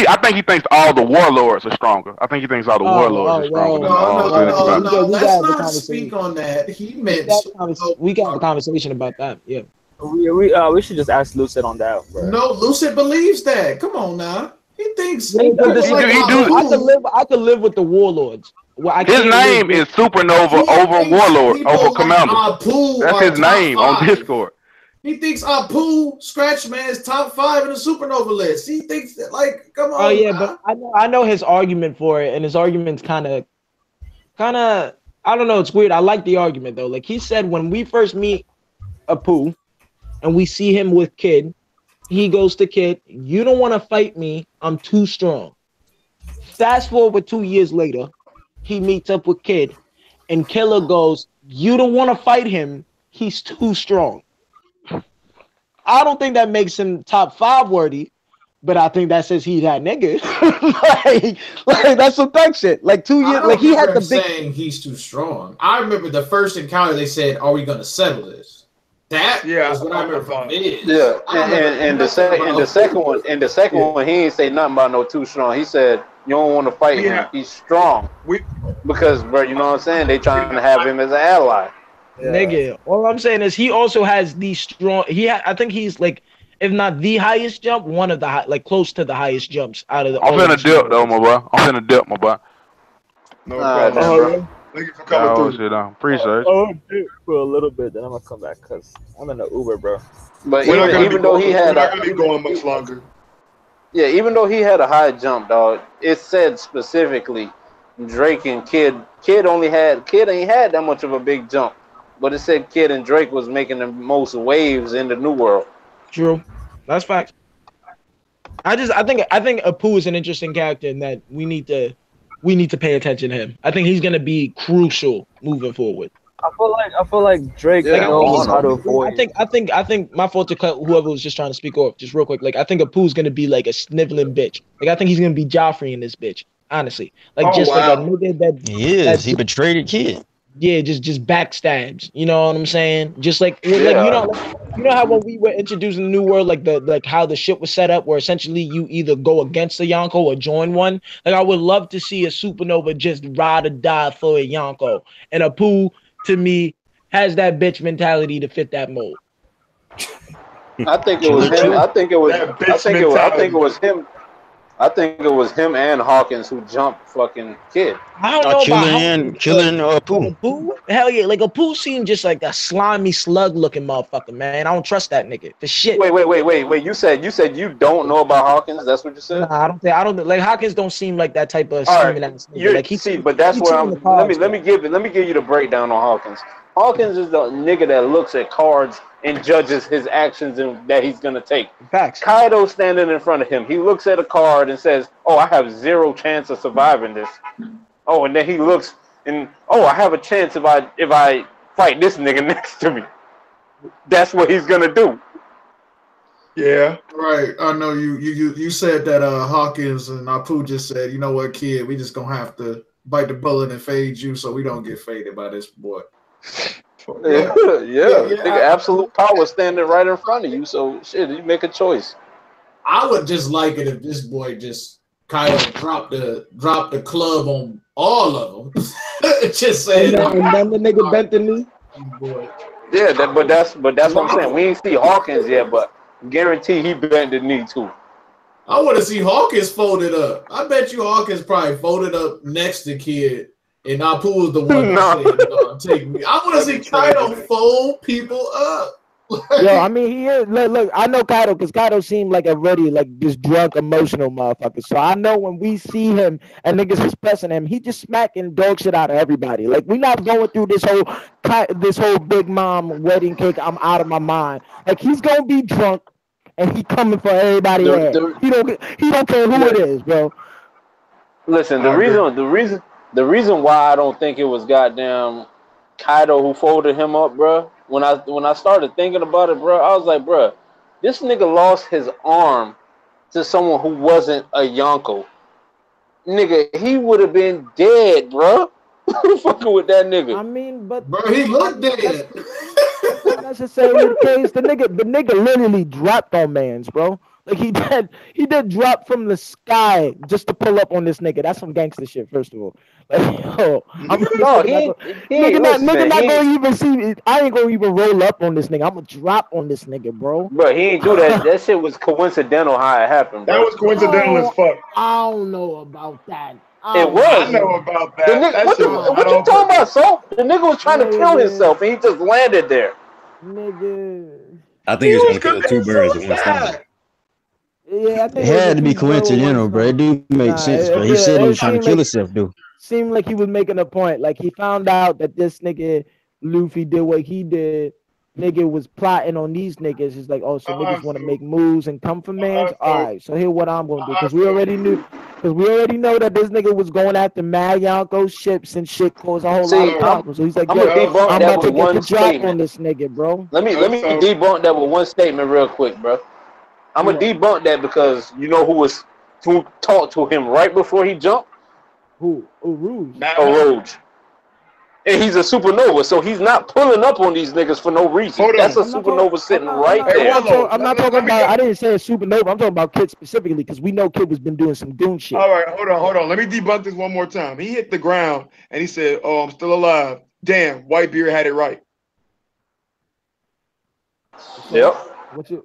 I think he thinks all the warlords are stronger. I think he thinks all the warlords are stronger than all the No, let's not speak on that. He meant we got the conversation about that. Yeah. We should just ask Lucid on that. Bro. No, Lucid believes that. Come on now. He thinks I could live with the warlords. Well, his name is Supernova over Warlord over Commander. That's his name on Discord. He thinks Apu Scratchman is top 5 in the Supernova list. He thinks that, like, come on. Oh yeah, but I know his argument for it, and his argument's kind of I don't know. It's weird. I like the argument though. Like he said, when we first meet Apu, and we see him with Kid, he goes to Kid, "You don't want to fight me. I'm too strong." Fast forward 2 years later, he meets up with Kid, and Killer goes, "You don't want to fight him. He's too strong." I don't think that makes him top 5 worthy, but I think that says he's that nigga. like that's some thug shit. Like 2 years, like he had the big saying he's too strong. I remember the first encounter they said, "Are we gonna settle this?" That is what I remember from it. Yeah, and the second one, he ain't say nothing about no too strong. He said, "You don't want to fight him. He's strong." Because, bro, you know what I'm saying? They trying to have him as an ally. Yeah. Nigga, all I'm saying is he also has the strong. I think he's like, if not the highest jump, one of the like close to the highest jumps out of the. I'm finna dip though, my boy. I'm finna dip, my boy. No problem, bro. Thank you for coming through. Appreciate it. Oh, for a little bit, then I'm gonna come back because I'm in the Uber, bro. But even though he had, we're not gonna be going much longer. Yeah, even though he had a high jump, dog, it said specifically Drake and Kid ain't had that much of a big jump. But it said Kid and Drake was making the most waves in the new world. True. That's fact. I think Apu is an interesting character in that we need to pay attention to him. I think he's gonna be crucial moving forward. I feel like Drake knows how to avoid. I think my fault to cut whoever was just trying to speak off just real quick. Like I think Apu's gonna be like a sniveling bitch. Like I think he's gonna be Joffrey in this bitch. Honestly, like like a nigga that he betrayed a kid. yeah, just backstabs. You know what I'm saying? Just like you know how when we were introducing the new world, like how the shit was set up, where essentially you either go against a Yonko or join one. Like I would love to see a Supernova just ride or die for a Yonko, and Apu to me has that bitch mentality to fit that mold. I think it was him. I think it was him. I think it was him and Hawkins who jumped fucking Kid. I don't know about killing Apu. Hell yeah, like Apu seemed just like a slimy slug looking motherfucker, man. I don't trust that nigga for shit. Wait. You said you don't know about Hawkins. That's what you said. Nah, I don't like Hawkins. Don't seem like that type of scheming ass nigga. Like but that's where I'm. Let me give you the breakdown on Hawkins. Hawkins is the nigga that looks at cards and judges his actions and that he's gonna take. Facts. Kaido standing in front of him. He looks at a card and says, "Oh, I have 0 chance of surviving this." Oh, and then he looks and I have a chance if I fight this nigga next to me. That's what he's gonna do. Yeah. Right. I know you said that Hawkins and Apu just said, you know what, Kid, we just gonna have to bite the bullet and fade you so we don't get faded by this boy. Nigga, absolute power standing right in front of you. So shit, you make a choice. I would just like it if this boy just kind of dropped the club on all of them. Just saying. And then the nigga bent the knee. Yeah, but that's what I'm saying. We ain't see Hawkins yet, but guarantee he bent the knee too. I want to see Hawkins folded up. I bet you Hawkins probably folded up next to Kid. And Apu was the one that said, take me. I want to see Kaido fold people up. Yo, I mean, he is. Look, I know Kaido because Kaido seemed like already like this drunk, emotional motherfucker. So I know when we see him and niggas is pressing him, he just smacking dog shit out of everybody. Like we not going through this whole Big Mom wedding cake. I'm out of my mind. Like he's gonna be drunk and he coming for everybody. He don't care who it is, bro. Listen, the reason why I don't think it was goddamn Kaido who folded him up, bro. When I started thinking about it, bro, I was like, bro, this nigga lost his arm to someone who wasn't a Yonko. Nigga, he would have been dead, bro. Fucking with that nigga. I mean, but bro, he looked dead. That's not necessarily the case. The nigga literally dropped on mans, bro. Like he did drop from the sky just to pull up on this nigga. That's some gangster shit, first of all. Like, yo, nigga not gonna even see me. I ain't gonna even roll up on this nigga. I'm gonna drop on this nigga, bro. Bro, he ain't do that. That shit was coincidental how it happened, bro. That was coincidental as fuck. I don't know about that. It was. I know about that. What you talking about, so? The nigga was trying to kill himself and he just landed there. Nigga. I think he was gonna kill 2 birds with one stone. Yeah, I think it had to be coincidental, bro. It do make sense, bro. He said he was trying to kill himself, dude. Seemed like he was making a point. Like he found out that this nigga Luffy did what he did. Nigga was plotting on these niggas. It's like, oh, so niggas want to make moves and come for mans. All right, so here what I'm gonna do, because we already know that this nigga was going after Mad Yonko ships and shit, caused a whole lot of problems. So he's like, yo, I'm about to get the drop on this nigga, bro. Let me debunk that with one statement real quick, bro. I'm gonna debunk that because you know who talked to him right before he jumped? Who? Rouge. Rouge. And he's a supernova, so he's not pulling up on these niggas for no reason. That's a supernova sitting right there. I'm not talking about. I didn't say a supernova. I'm talking about Kid specifically because we know Kid has been doing some goon shit. All right, hold on. Let me debunk this one more time. He hit the ground and he said, "Oh, I'm still alive." Damn, Whitebeard had it right. Yep.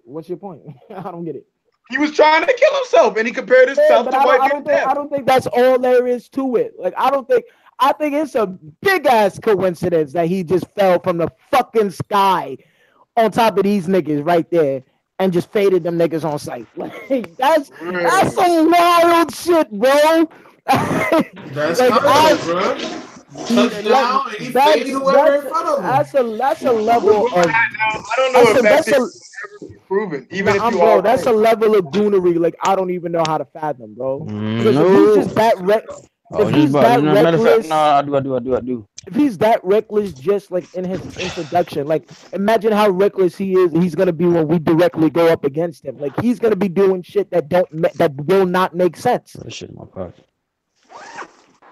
What's your point? I don't get it. He was trying to kill himself, and he compared himself to Whitebeard. I don't think that's all there is to it. Like I think it's a big ass coincidence that he just fell from the fucking sky on top of these niggas right there and just faded them niggas on sight. Like that's some wild shit, bro. That's like, bro. Touchdown, and he faded whoever in front of him. That's a level of. I don't know if that's ever proven. Even if you are, that's a level of goonery. Like I don't even know how to fathom, bro. Because if he's just that if he's that reckless, I do. If he's that reckless, just like in his introduction, like imagine how reckless he is. He's gonna be when we directly go up against him. Like he's gonna be doing shit that will not make sense. That shit in my pocket.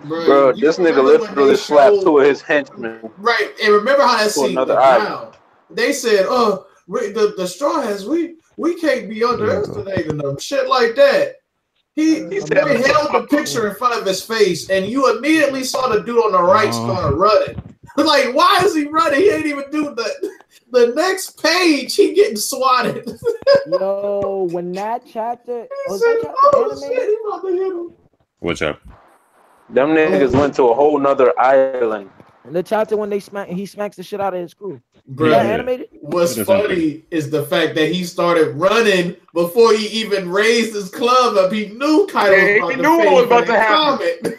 Bro, this nigga literally slapped two of his henchmen. Right, and remember how that scene went island. down? They said, "Oh, the Straw Hats, we can't be underestimating them." Shit like that. He held the picture in front of his face, and you immediately saw the dude on the right start running. Like, why is he running? He ain't even do the next page. He getting swatted. Yo, when that chapter was said, that chapter animated? Shit, he about to hit him. What's up? Them niggas went to a whole nother island. And the chapter when he smacks the shit out of his crew. Bro, yeah, animated. What's funny is the fact that he started running before he even raised his club up. He knew Kaido was about to happen.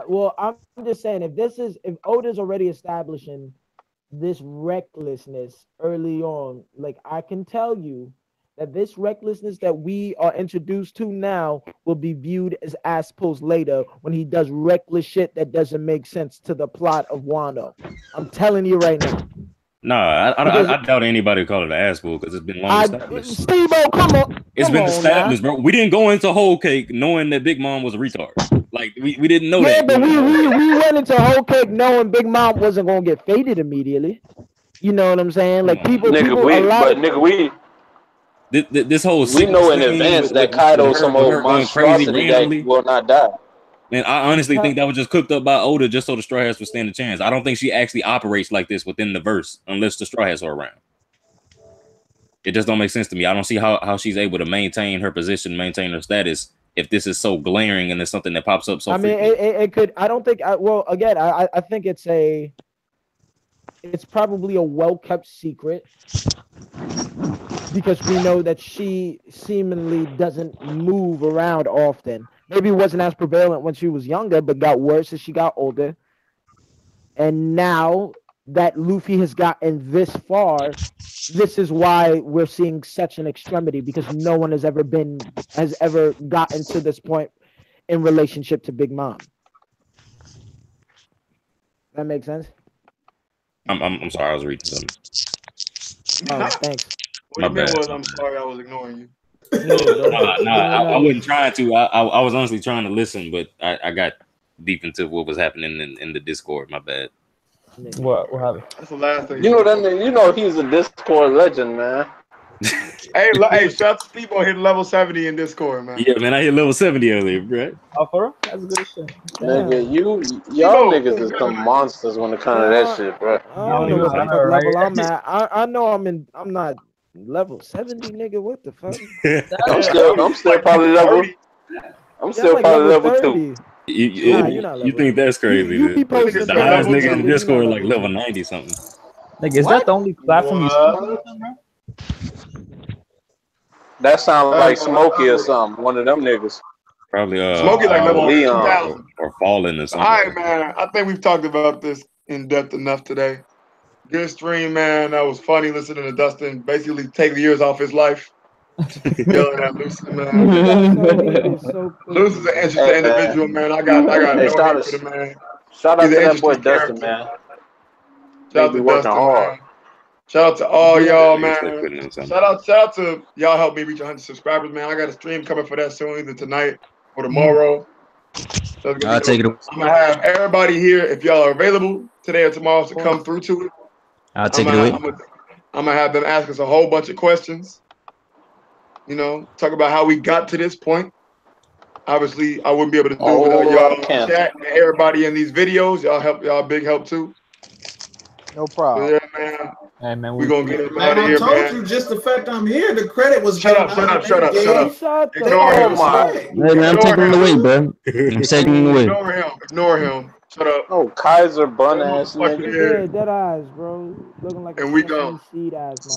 Well, I'm just saying, if Oda's already establishing this recklessness early on, like I can tell you that this recklessness that we are introduced to now will be viewed as assholes later when he does reckless shit that doesn't make sense to the plot of Wano. I'm telling you right now. Nah, I doubt anybody would call it an asshole because it's been long established. Steve-O, come on. It's been established, bro. We didn't go into Whole Cake knowing that Big Mom was a retard. Like we didn't know that. Yeah, but we went into Whole Cake knowing Big Mom wasn't gonna get faded immediately. You know what I'm saying? Like This whole we know in advance that Kaido's some old monstrosity that will not die. And I honestly think that was just cooked up by Oda just so the Straw Hats would stand a chance. I don't think she actually operates like this within the verse unless the Straw Hats are around. It just don't make sense to me. I don't see how she's able to maintain her position, maintain her status if this is so glaring and it's something that pops up so frequently. It could. I don't think. Well, again, I think it's probably a well-kept secret because we know that she seemingly doesn't move around often. Maybe it wasn't as prevalent when she was younger, but got worse as she got older. And now that Luffy has gotten this far, this is why we're seeing such an extremity because no one has ever gotten to this point in relationship to Big Mom. That makes sense? I'm sorry, I was reading something. Oh, thanks. What you meant was I'm sorry I was ignoring you. I wasn't trying to. I was honestly trying to listen, but I got deep into what was happening in the Discord. My bad. What happened? That's the last thing. You know that nigga, you know he's a Discord legend, man. hey, shout out to people hit level 70 in Discord, man. Yeah, man, I hit level 70 earlier, bro. Oh, for real? That's good shit. Nigga, y'all niggas is some monsters when it comes to that shit, bro. I don't know what level I'm at. I know I'm not level 70, nigga. What the fuck? I'm still probably level. I'm still probably level 2. You think that's crazy? You posting the highest nigga in the Discord like level 90 something. Like, is that the only platform you speak with, bro? That sounds like Smokey or something. One of them niggas. Probably Smokey like level Leon 2000 or Fallen or something. All right, man. I think we've talked about this in depth enough today. Good stream, man. That was funny listening to Dustin basically take the years off his life. Yelling at Lucid, man. Lucid's an interesting individual, man. I got no hate for the man. Shout out He's to an that boy interesting Dustin, character. man. Shout out to Dustin, man. Shout out to all y'all, man. Shout out to y'all help me reach 100 subscribers, man. I got a stream coming for that soon, either tonight or tomorrow. So I'll take it away. I'm gonna have everybody here if y'all are available today or tomorrow to come through to it. I'll take it away. I'm gonna have them ask us a whole bunch of questions. You know, talk about how we got to this point. Obviously, I wouldn't be able to do it without y'all chat and everybody in these videos. Y'all big help too. No problem. So, yeah, man. Hey, man, we gonna get it Man, out of I here, told man. you just the fact I'm here. The credit was Shut up. Ignore him. Hey, man, I'm taking it away, bro. I'm taking it away. Ignore him. Shut up. Oh, Kaiser bun ass nigga. Yeah, dead eyes, bro. Looking like and a we go. seed ass.